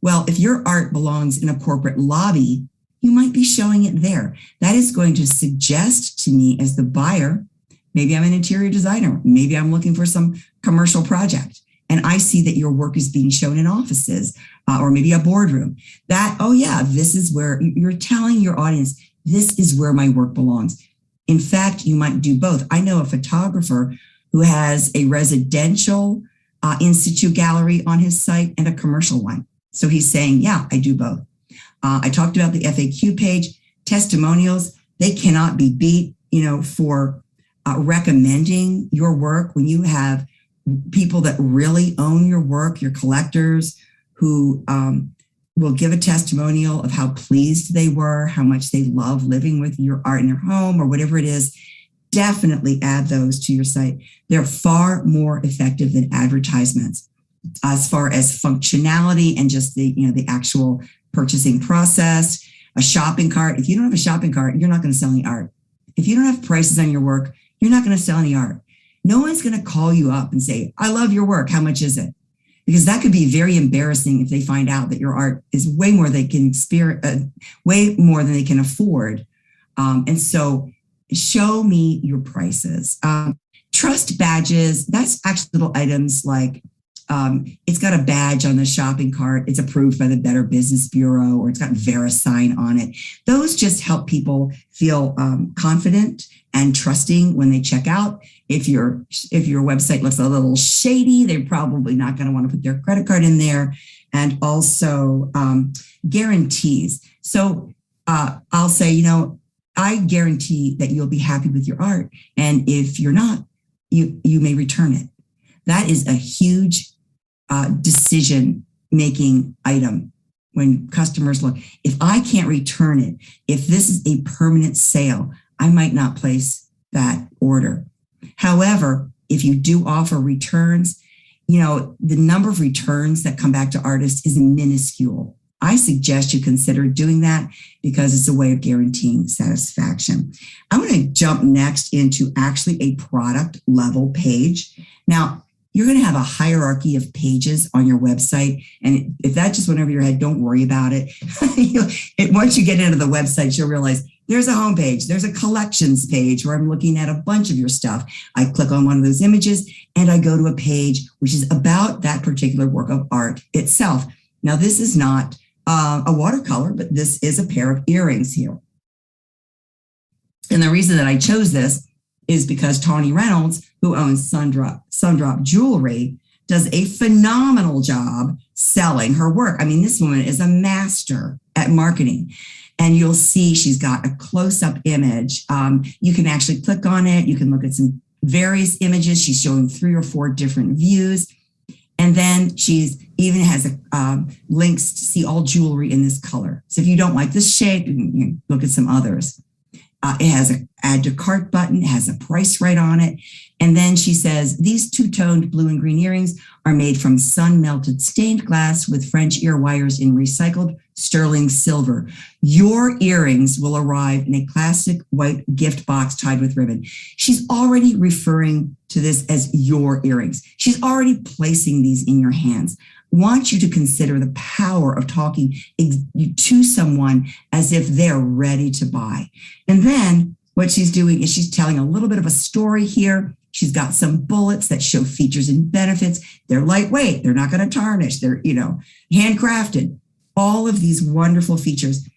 Well, if your art belongs in a corporate lobby, you might be showing it there. That is going to suggest to me as the buyer, maybe I'm an interior designer, maybe I'm looking for some commercial project, and I see that your work is being shown in offices or maybe a boardroom. This is where you're telling your audience, this is where my work belongs. In fact, you might do both. I know a photographer who has a residential in situ gallery on his site and a commercial one. So he's saying, yeah, I do both. I talked about the FAQ page. Testimonials, they cannot be beat, for recommending your work. When you have people that really own your work, your collectors who will give a testimonial of how pleased they were, how much they love living with your art in their home or whatever it is, definitely add those to your site. They're far more effective than advertisements as far as functionality and just the actual purchasing process. A shopping cart. If you don't have a shopping cart, you're not going to sell any art. If you don't have prices on your work, you're not going to sell any art. No one's going to call you up and say, I love your work. How much is it? Because that could be very embarrassing if they find out that your art is way more than they can afford. And so show me your prices. Trust badges. That's actually little items like it's got a badge on the shopping cart. It's approved by the Better Business Bureau, or it's got VeriSign on it. Those just help people feel confident and trusting when they check out. If your website looks a little shady, they're probably not going to want to put their credit card in there. And also guarantees. So I'll say, I guarantee that you'll be happy with your art. And if you're not, you may return it. That is a huge decision-making item when customers look. If I can't return it, if this is a permanent sale, I might not place that order. However, if you do offer returns, the number of returns that come back to artists is minuscule. I suggest you consider doing that because it's a way of guaranteeing satisfaction. I'm going to jump next into actually a product level page. Now, you're going to have a hierarchy of pages on your website. And if that just went over your head, don't worry about it. Once you get into the website, you'll realize there's a homepage. There's a collections page where I'm looking at a bunch of your stuff. I click on one of those images and I go to a page which is about that particular work of art itself. Now, this is not a watercolor, but this is a pair of earrings here. And the reason that I chose this is because Tawny Reynolds, who owns Sundrop Jewelry, does a phenomenal job selling her work. I mean, this woman is a master at marketing. And you'll see she's got a close-up image. You can actually click on it. You can look at some various images. She's showing 3 or 4 different views. And then she's even has links to see all jewelry in this color. So if you don't like this shape, you can look at some others. It has an add to cart button. It has a price right on it. And then she says, these 2-toned blue and green earrings are made from sun-melted stained glass with French ear wires in recycled sterling silver. Your earrings will arrive in a classic white gift box tied with ribbon. She's already referring to this as your earrings. She's already placing these in your hands. Want you to consider the power of talking to someone as if they're ready to buy. And then what she's doing is she's telling a little bit of a story here. She's got some bullets that show features and benefits. They're lightweight. They're not going to tarnish. They're, handcrafted. All of these wonderful features.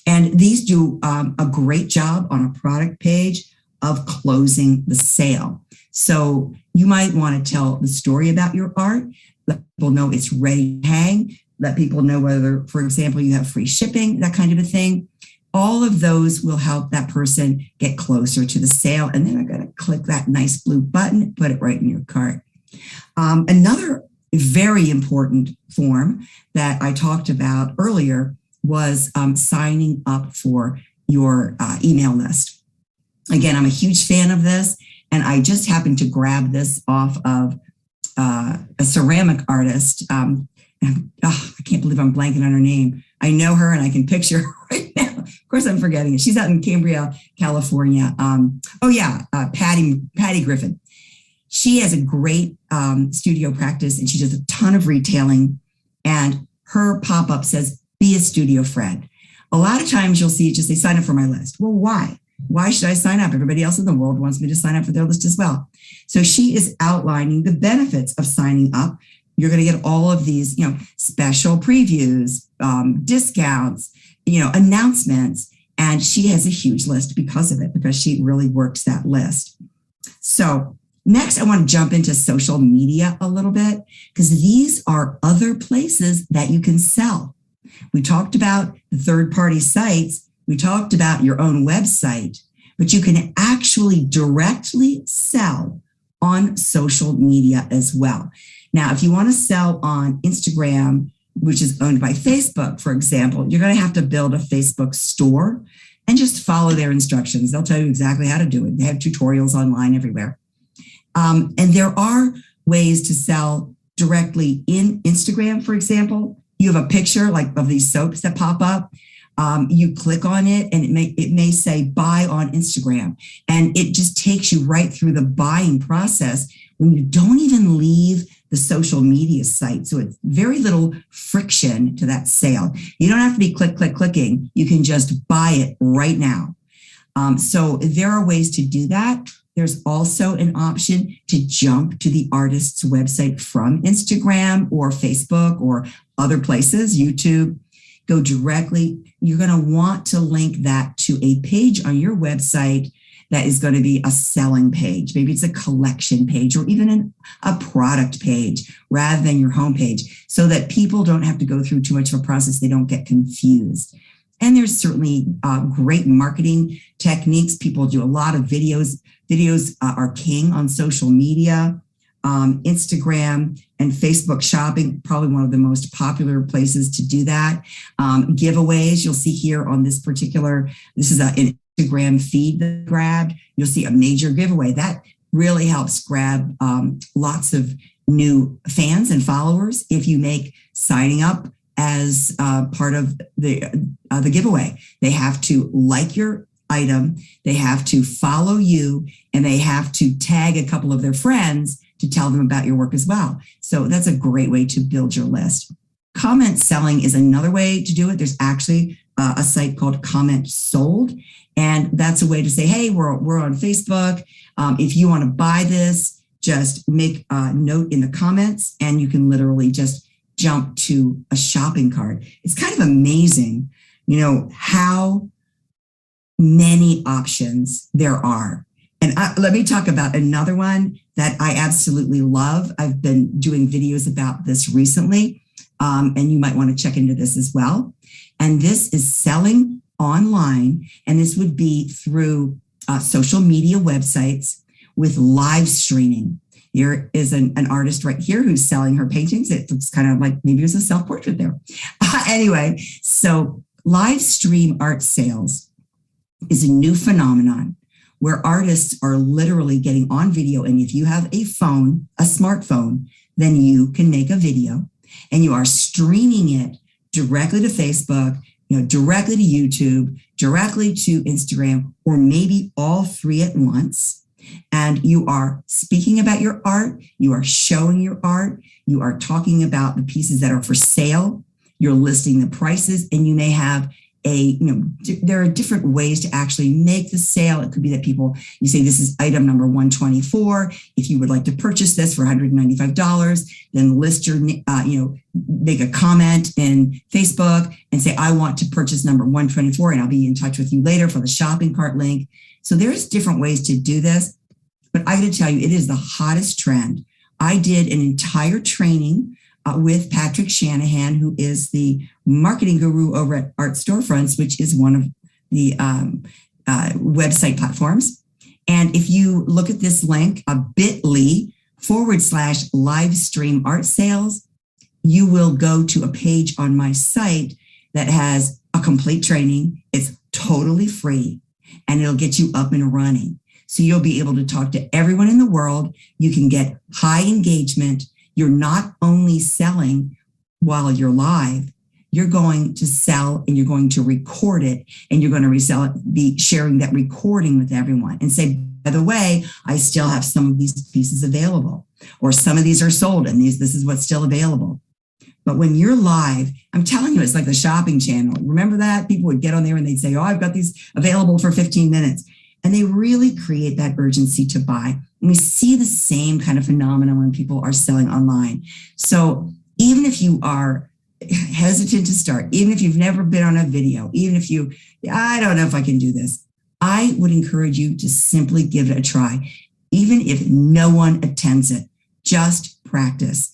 And these do a great job on a product page of closing the sale. So you might want to tell the story about your art. Let people know it's ready to hang. Let people know whether, for example, you have free shipping, that kind of a thing. All of those will help that person get closer to the sale. And then I'm going to click that nice blue button, put it right in your cart. Another very important form that I talked about earlier was signing up for your email list. Again, I'm a huge fan of this, and I just happened to grab this off of a ceramic artist. I can't believe I'm blanking on her name. I know her and I can picture her right now. Of course, I'm forgetting it. She's out in Cambria, California. Patty Griffin. She has a great studio practice and she does a ton of retailing. And her pop-up says, be a studio friend. A lot of times you'll see it just say, sign up for my list. Well, why? Why should I sign up? Everybody else in the world wants me to sign up for their list as well. So she is outlining the benefits of signing up. You're going to get all of these, special previews, discounts, announcements. And she has a huge list because of it, because she really works that list. So next, I want to jump into social media a little bit, because these are other places that you can sell. We talked about the third-party sites. We talked about your own website, but you can actually directly sell on social media as well. Now, if you want to sell on Instagram, which is owned by Facebook, for example, you're going to have to build a Facebook store and just follow their instructions. They'll tell you exactly how to do it. They have tutorials online everywhere. And there are ways to sell directly in Instagram, for example. You have a picture like of these soaps that pop up. You click on it and it may say buy on Instagram. And it just takes you right through the buying process when you don't even leave the social media site. So it's very little friction to that sale. You don't have to be clicking. You can just buy it right now. So there are ways to do that. There's also an option to jump to the artist's website from Instagram or Facebook or other places, YouTube. Go directly. You're going to want to link that to a page on your website that is going to be a selling page. Maybe it's a collection page or even a product page rather than your homepage, so that people don't have to go through too much of a process. They don't get confused. And there's certainly great marketing techniques. People do a lot of videos. Videos are king on social media. Instagram and Facebook shopping, probably one of the most popular places to do that. Giveaways, you'll see here on this is an Instagram feed that I grabbed. You'll see a major giveaway. That really helps grab lots of new fans and followers if you make signing up as part of the giveaway. They have to like your item, they have to follow you, and they have to tag a couple of their friends to tell them about your work as well. So that's a great way to build your list. Comment selling is another way to do it. There's actually a site called Comment Sold, and that's a way to say, hey, we're on Facebook. If you want to buy this, just make a note in the comments, and you can literally just jump to a shopping cart. It's kind of amazing, how many options there are. And let me talk about another one that I absolutely love. I've been doing videos about this recently, and you might want to check into this as well. And this is selling online, and this would be through social media websites with live streaming. Here is an artist right here who's selling her paintings. It looks kind of like maybe there's a self-portrait there. Anyway, so live stream art sales is a new phenomenon where artists are literally getting on video. And if you have a smartphone, then you can make a video and you are streaming it directly to Facebook, directly to YouTube, directly to Instagram, or maybe all three at once. And you are speaking about your art, you are showing your art, you are talking about the pieces that are for sale, you're listing the prices, and you may have there are different ways to actually make the sale. It could be that you say, this is item number 124. If you would like to purchase this for $195, then list make a comment in Facebook and say, I want to purchase number 124, and I'll be in touch with you later for the shopping cart link. So there's different ways to do this, but I got to tell you, it is the hottest trend. I did an entire training with Patrick Shanahan, who is the marketing guru over at Art Storefronts, which is one of the website platforms. And if you look at this link, bit.ly/live stream art sales, you will go to a page on my site that has a complete training. It's totally free, and it'll get you up and running. So you'll be able to talk to everyone in the world. You can get high engagement. You're not only selling while you're live, you're going to sell and you're going to record it, and you're going to resell it, be sharing that recording with everyone and say, by the way, I still have some of these pieces available, or some of these are sold and this is what's still available. But when you're live, I'm telling you, it's like the shopping channel. Remember that? People would get on there and they'd say, oh, I've got these available for 15 minutes. And they really create that urgency to buy. And we see the same kind of phenomenon when people are selling online. So even if you are hesitant to start, even if you've never been on a video, even if I don't know if I can do this, I would encourage you to simply give it a try. Even if no one attends it, just practice.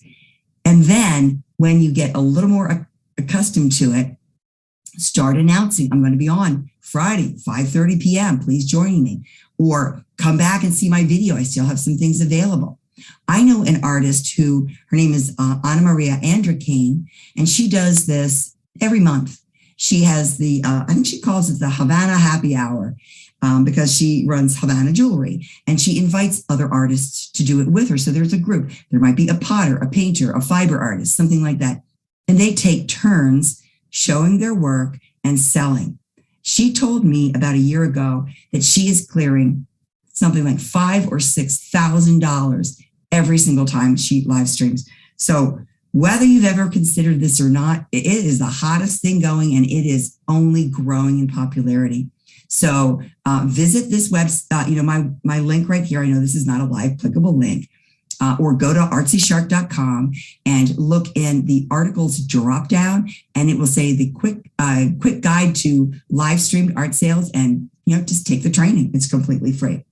And then when you get a little more accustomed to it, start announcing, I'm going to be on Friday, 5:30 p.m. Please join me. Or come back and see my video. I still have some things available. I know an artist who, her name is Anna Maria Andrikane, and she does this every month. She has I think she calls it the Havana Happy Hour, because she runs Havana Jewelry, and she invites other artists to do it with her. So there's a group. There might be a potter, a painter, a fiber artist, something like that. And they take turns showing their work and selling. She told me about a year ago that she is clearing something like $5,000 or $6,000 every single time she live streams. So whether you've ever considered this or not, it is the hottest thing going, and it is only growing in popularity. So visit this website, my link right here. I know this is not a live clickable link. Or go to artsyshark.com and look in the articles drop down, and it will say the quick guide to live streamed art sales, and just take the training. It's completely free.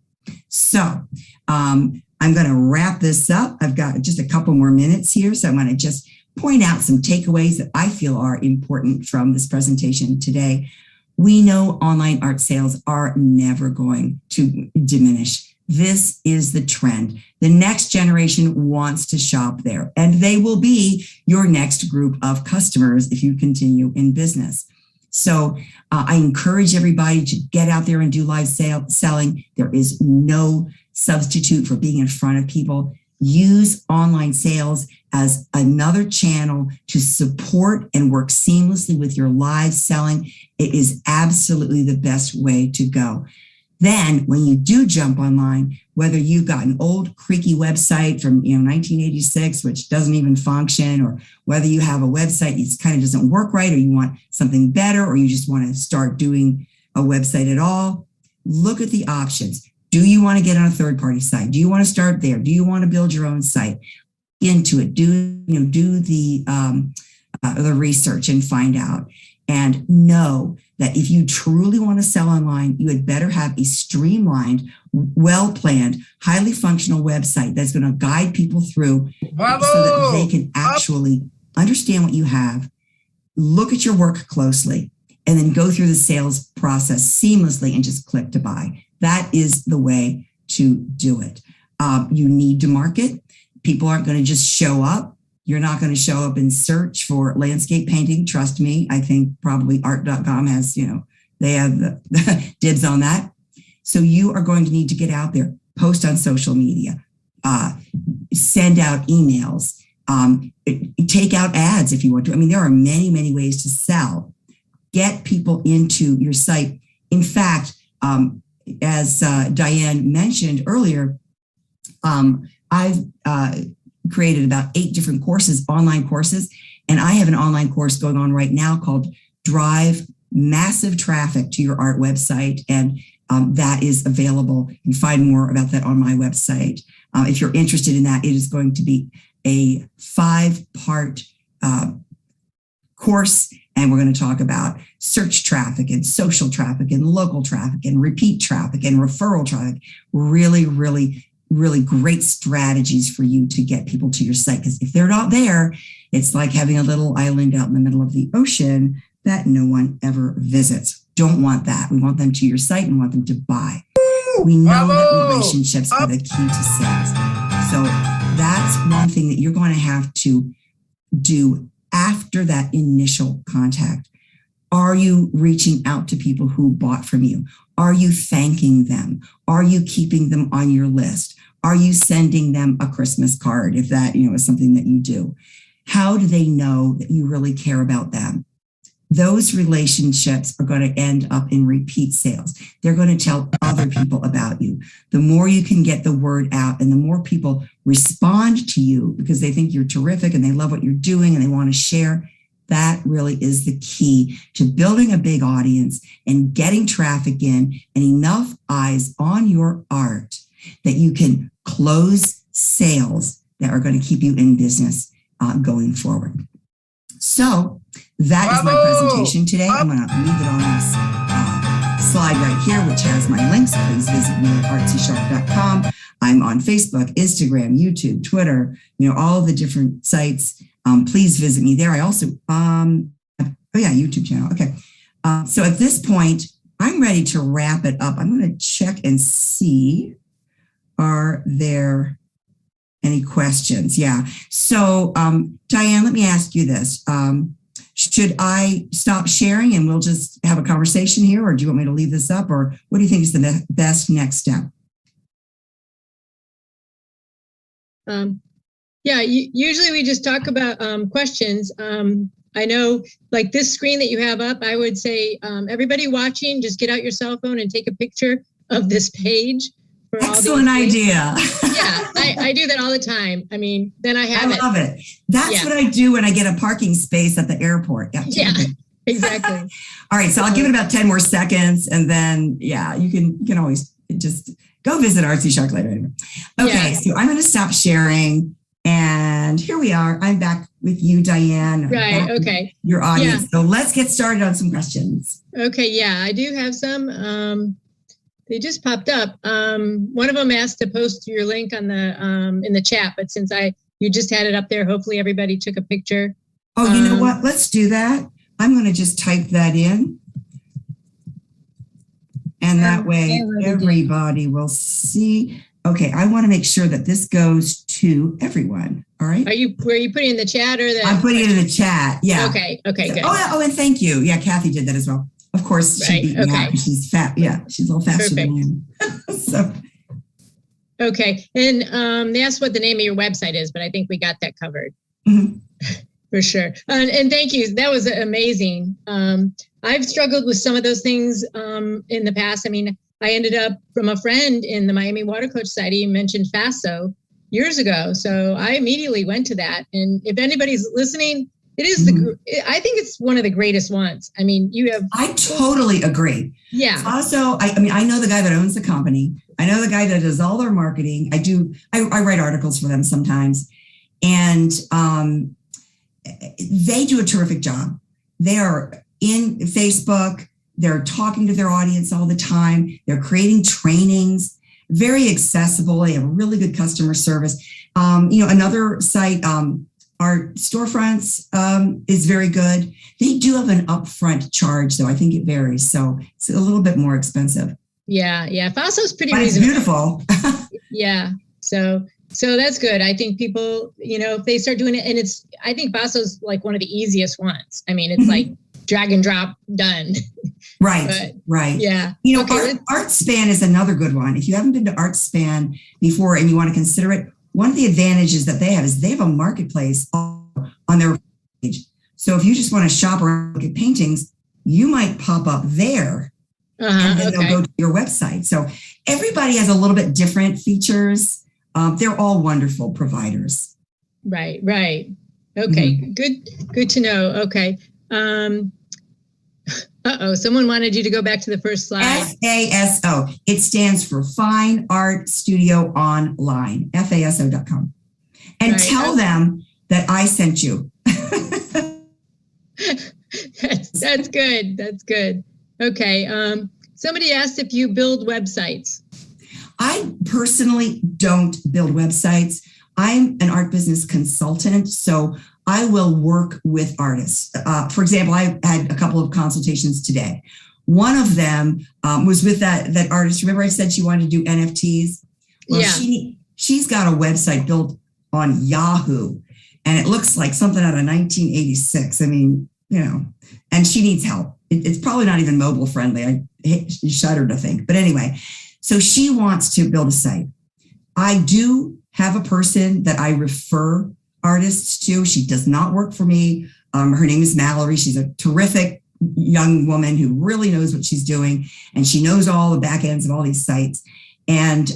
So I'm going to wrap this up. I've got just a couple more minutes here, so I'm going to just point out some takeaways that I feel are important from this presentation today. We know online art sales are never going to diminish. This is the trend. The next generation wants to shop there, and they will be your next group of customers if you continue in business. So I encourage everybody to get out there and do live selling. There is no substitute for being in front of people. use online sales as another channel to support and work seamlessly with your live selling. It is absolutely the best way to go. Then when you do jump online, whether you've got an old creaky website from 1986, which doesn't even function, or whether you have a website that kind of doesn't work right, or you want something better, or you just want to start doing a website at all, look at the options. Do you want to get on a third-party site? Do you want to start there? Do you want to build your own site? Into it, do the research and find out. And know that if you truly want to sell online, you had better have a streamlined, well-planned, highly functional website that's going to guide people through so that they can actually understand what you have, look at your work closely, and then go through the sales process seamlessly and just click to buy. That is the way to do it. You need to market. People aren't going to just show up. You're not going to show up and search for landscape painting. Trust me. I think probably art.com has, they have the dibs on that. So you are going to need to get out there, post on social media, send out emails, take out ads if you want to. I mean, there are many, many ways to sell. Get people into your site. In fact, as Diane mentioned earlier, I've created about 8 different courses, online courses, and I have an online course going on right now called Drive Massive Traffic to Your Art Website, and that is available. You can find more about that on my website. If you're interested in that, it is going to be a 5-part course, and we're going to talk about search traffic and social traffic and local traffic and repeat traffic and referral traffic. Really, really, really great strategies for you to get people to your site. Because if they're not there, it's like having a little island out in the middle of the ocean that no one ever visits. Don't want that. We want them to your site and want them to buy. We know that relationships are the key to sales. So that's one thing that you're going to have to do after that initial contact. Are you reaching out to people who bought from you? Are you thanking them? Are you keeping them on your list? Are you sending them a Christmas card if that, is something that you do? How do they know that you really care about them? Those relationships are going to end up in repeat sales. They're going to tell other people about you. The more you can get the word out and the more people respond to you because they think you're terrific and they love what you're doing and they want to share, that really is the key to building a big audience and getting traffic in and enough eyes on your art that you can close sales that are going to keep you in business going forward. So that is my presentation today. I'm going to leave it on this slide right here, which has my links. Please visit me at artsyshark.com. I'm on Facebook, Instagram, YouTube, Twitter, all the different sites. Please visit me there. I also, YouTube channel. Okay. So at this point, I'm ready to wrap it up. I'm going to check and see, are there any questions? Yeah. So Diane, let me ask you this. Should I stop sharing and we'll just have a conversation here, or do you want me to leave this up, or what do you think is the best next step? Usually we just talk about questions. I know, like this screen that you have up, I would say everybody watching, just get out your cell phone and take a picture of this page. Excellent idea. Yeah, I do that all the time. I mean, then I have it. I love it. That's what I do when I get a parking space at the airport. Yeah, exactly. All right, so I'll give it about 10 more seconds, and then you can always just go visit Artsy Shark later. Anyway. Okay, so I'm going to stop sharing, and here we are. I'm back with you, Diane. Right. Okay. Your audience. So let's get started on some questions. Okay. Yeah, I do have some. They just popped up. One of them asked to post your link on the in the chat, but since you just had it up there, hopefully everybody took a picture. Oh, you know what? Let's do that. I'm going to just type that in, and that way everybody will see. Okay, I want to make sure that this goes to everyone. All right. Were you putting in the chat or the? I'm putting it in the chat. Yeah. Okay. Good. Oh, and thank you. Yeah, Kathy did that as well. Of course, she beat me out. She's fat. Yeah, she's a little faster than I am. So. Okay. And they asked what the name of your website is, but I think we got that covered. Mhm. For sure. And thank you. That was amazing. I've struggled with some of those things in the past. I mean, I ended up from a friend in the Miami Watercolor Society mentioned FASO years ago. So I immediately went to that. And if anybody's listening, it is I think it's one of the greatest ones. I mean, you have. I totally agree. Yeah. Also, I mean, I know the guy that owns the company. I know the guy that does all their marketing. I write articles for them sometimes. And they do a terrific job. They are in Facebook. They're talking to their audience all the time. They're creating trainings, very accessible. They have really good customer service. Another site, Art Storefronts, is very good. They do have an upfront charge, though. I think it varies. So it's a little bit more expensive. Yeah. FASO's pretty reasonable. It's beautiful. Yeah. So that's good. I think people, if they start doing it, and I think FASO's like one of the easiest ones. I mean, it's like drag and drop, done. Right. Right. Yeah. ArtSpan is another good one. If you haven't been to ArtSpan before and you want to consider it, one of the advantages that they have is they have a marketplace on their page. So if you just want to shop or look at paintings, you might pop up there and then they'll go to your website. So everybody has a little bit different features. They're all wonderful providers. Right. Okay. Good to know. Okay. Someone wanted you to go back to the first slide. FASO. It stands for Fine Art Studio Online, FASO.com. And tell them that I sent you. That's good. Okay. Somebody asked if you build websites. I personally don't build websites. I'm an art business consultant, so I will work with artists. For example, I had a couple of consultations today. One of them was with that artist. Remember I said she wanted to do NFTs? Well, yeah. She's got a website built on Yahoo, and it looks like something out of 1986. I mean, and she needs help. It's probably not even mobile friendly. I shudder to think. But anyway, so she wants to build a site. I do have a person that I refer artists to. She does not work for me. Her name is Mallory. She's a terrific young woman who really knows what she's doing. And she knows all the back ends of all these sites. And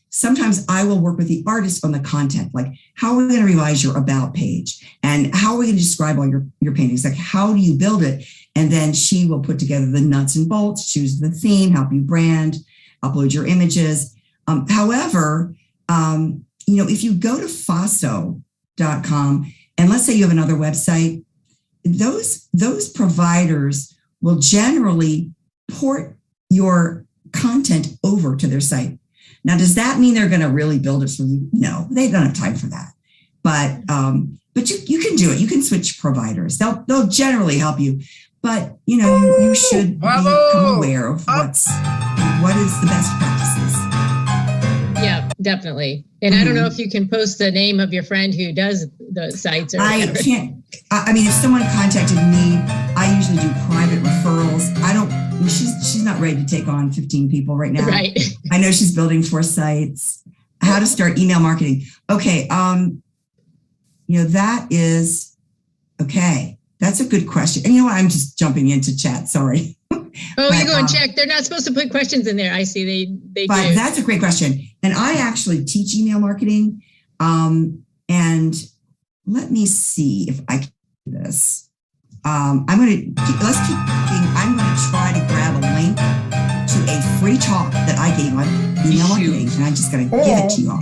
sometimes I will work with the artist on the content, like how are we going to revise your about page? And how are we going to describe all your paintings? Like, how do you build it? And then she will put together the nuts and bolts, choose the theme, help you brand, upload your images. However, if you go to FASO.com, and let's say you have another website, those providers will generally port your content over to their site. Now, does that mean they're going to really build it for you? No, they don't have time for that. But you can do it. You can switch providers. They'll generally help you. But you should become aware of what is the best practices. Yeah, definitely. And I don't know if you can post the name of your friend who does the sites or whatever. I can't. I mean, if someone contacted me, I usually do private referrals. She's not ready to take on 15 people right now. Right. I know she's building 4 sites. How to start email marketing. Okay. That is okay. That's a good question. And you know what? I'm just jumping into chat. Sorry. You go and check. They're not supposed to put questions in there. I see they but do. That's a great question. And I actually teach email marketing. And let me see if I can do this. I'm going to try to grab a link to a free talk that I gave on email marketing. And I'm just going to give it to you all.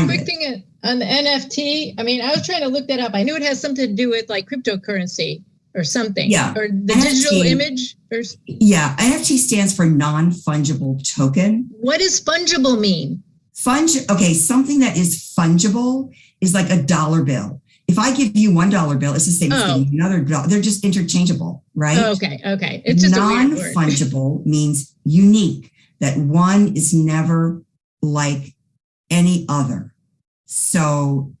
Quick thing on the NFT. I mean, I was trying to look that up. I knew it has something to do with like cryptocurrency or something. Yeah. Or the NFT, digital image. Yeah. NFT stands for non-fungible token. What does fungible mean? Something that is fungible is like a dollar bill. If I give you $1 bill, it's the same as giving you another dollar. They're just interchangeable, right? Okay. It's just non-fungible means unique, that one is never like any other. So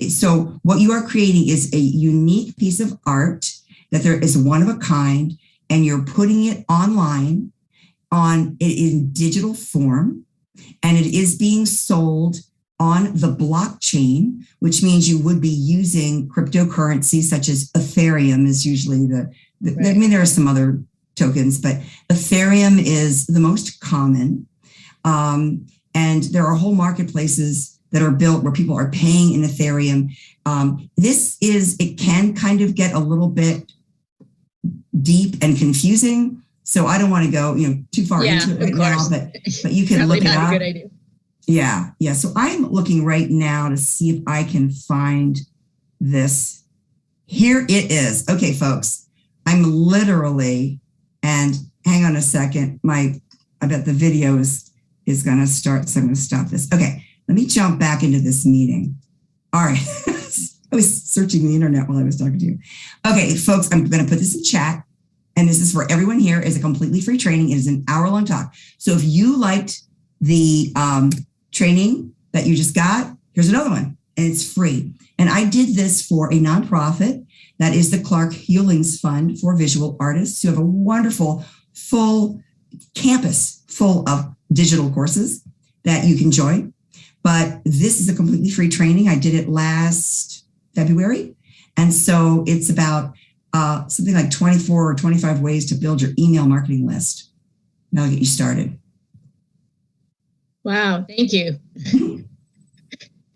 so what you are creating is a unique piece of art that there is one of a kind, and you're putting it online on it in digital form, and it is being sold on the blockchain, which means you would be using cryptocurrency such as Ethereum is usually right. I mean, there are some other tokens, but Ethereum is the most common. And there are whole marketplaces that are built where people are paying in Ethereum. It can kind of get a little bit deep and confusing. So I don't want to go, too far into it right now, but you can look it up. A good idea. Yeah. So I'm looking right now to see if I can find this. Here it is. Okay, folks, I'm literally, and hang on a second. I bet the video is going to start. So I'm going to stop this. Okay. Let me jump back into this meeting. All right. I was searching the internet while I was talking to you. Okay, folks, I'm going to put this in chat. And this is for everyone here. It's a completely free training. It is an hour-long talk. So if you liked the training that you just got, here's another one. And it's free. And I did this for a nonprofit. That is the Clark Hewlings Fund for Visual Artists who have a wonderful full campus full of digital courses that you can join. But this is a completely free training. I did it last February. And so it's about something like 24 or 25 ways to build your email marketing list. That'll get you started. Wow, thank you.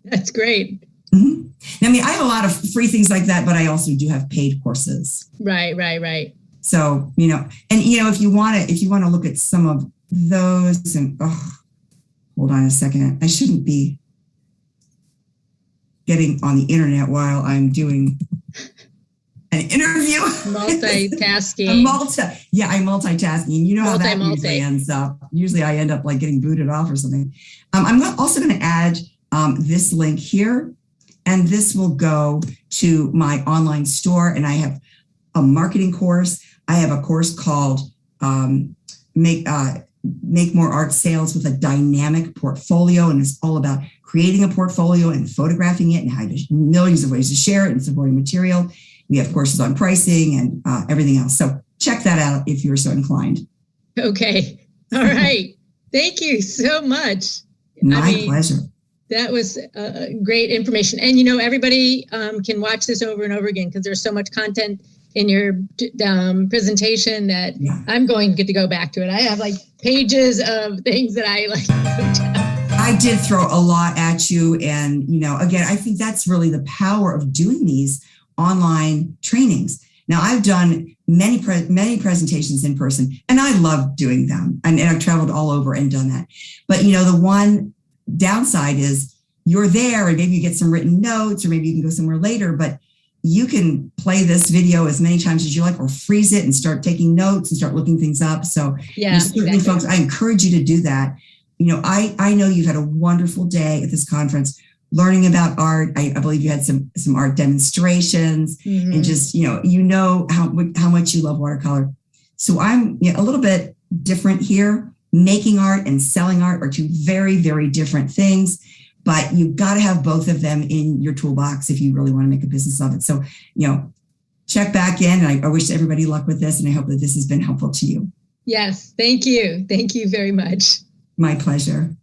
That's great. Mm-hmm. I mean, I have a lot of free things like that, but I also do have paid courses. Right. So, if you want to look at some of those and, hold on a second. I shouldn't be getting on the internet while I'm doing an interview. Multitasking. I'm multitasking. You know how that usually ends up. Usually I end up like getting booted off or something. I'm also going to add this link here, and this will go to my online store. And I have a marketing course. I have a course called Make More Art Sales with a Dynamic Portfolio. And it's all about creating a portfolio and photographing it and how there's millions of ways to share it and supporting material. We have courses on pricing and everything else. So check that out if you're so inclined. Okay. All right. Thank you so much. My pleasure. That was great information. And, everybody can watch this over and over again because there's so much content in your presentation that I'm going to get to go back to it. I have like pages of things that I like. I did throw a lot at you. And, again, I think that's really the power of doing these online trainings. Now, I've done many presentations in person, and I love doing them. And I've traveled all over and done that. But, the one downside is you're there and maybe you get some written notes or maybe you can go somewhere later, but you can play this video as many times as you like or freeze it and start taking notes and start looking things up. So certainly, exactly. Folks, I encourage you to do that. I know you've had a wonderful day at this conference learning about art. I believe you had some art demonstrations and just, how much you love watercolor. So I'm a little bit different here. Making art and selling art are two very, very different things, but you've got to have both of them in your toolbox if you really want to make a business of it. So, check back in. And I wish everybody luck with this, and I hope that this has been helpful to you. Yes. Thank you. Thank you very much. My pleasure.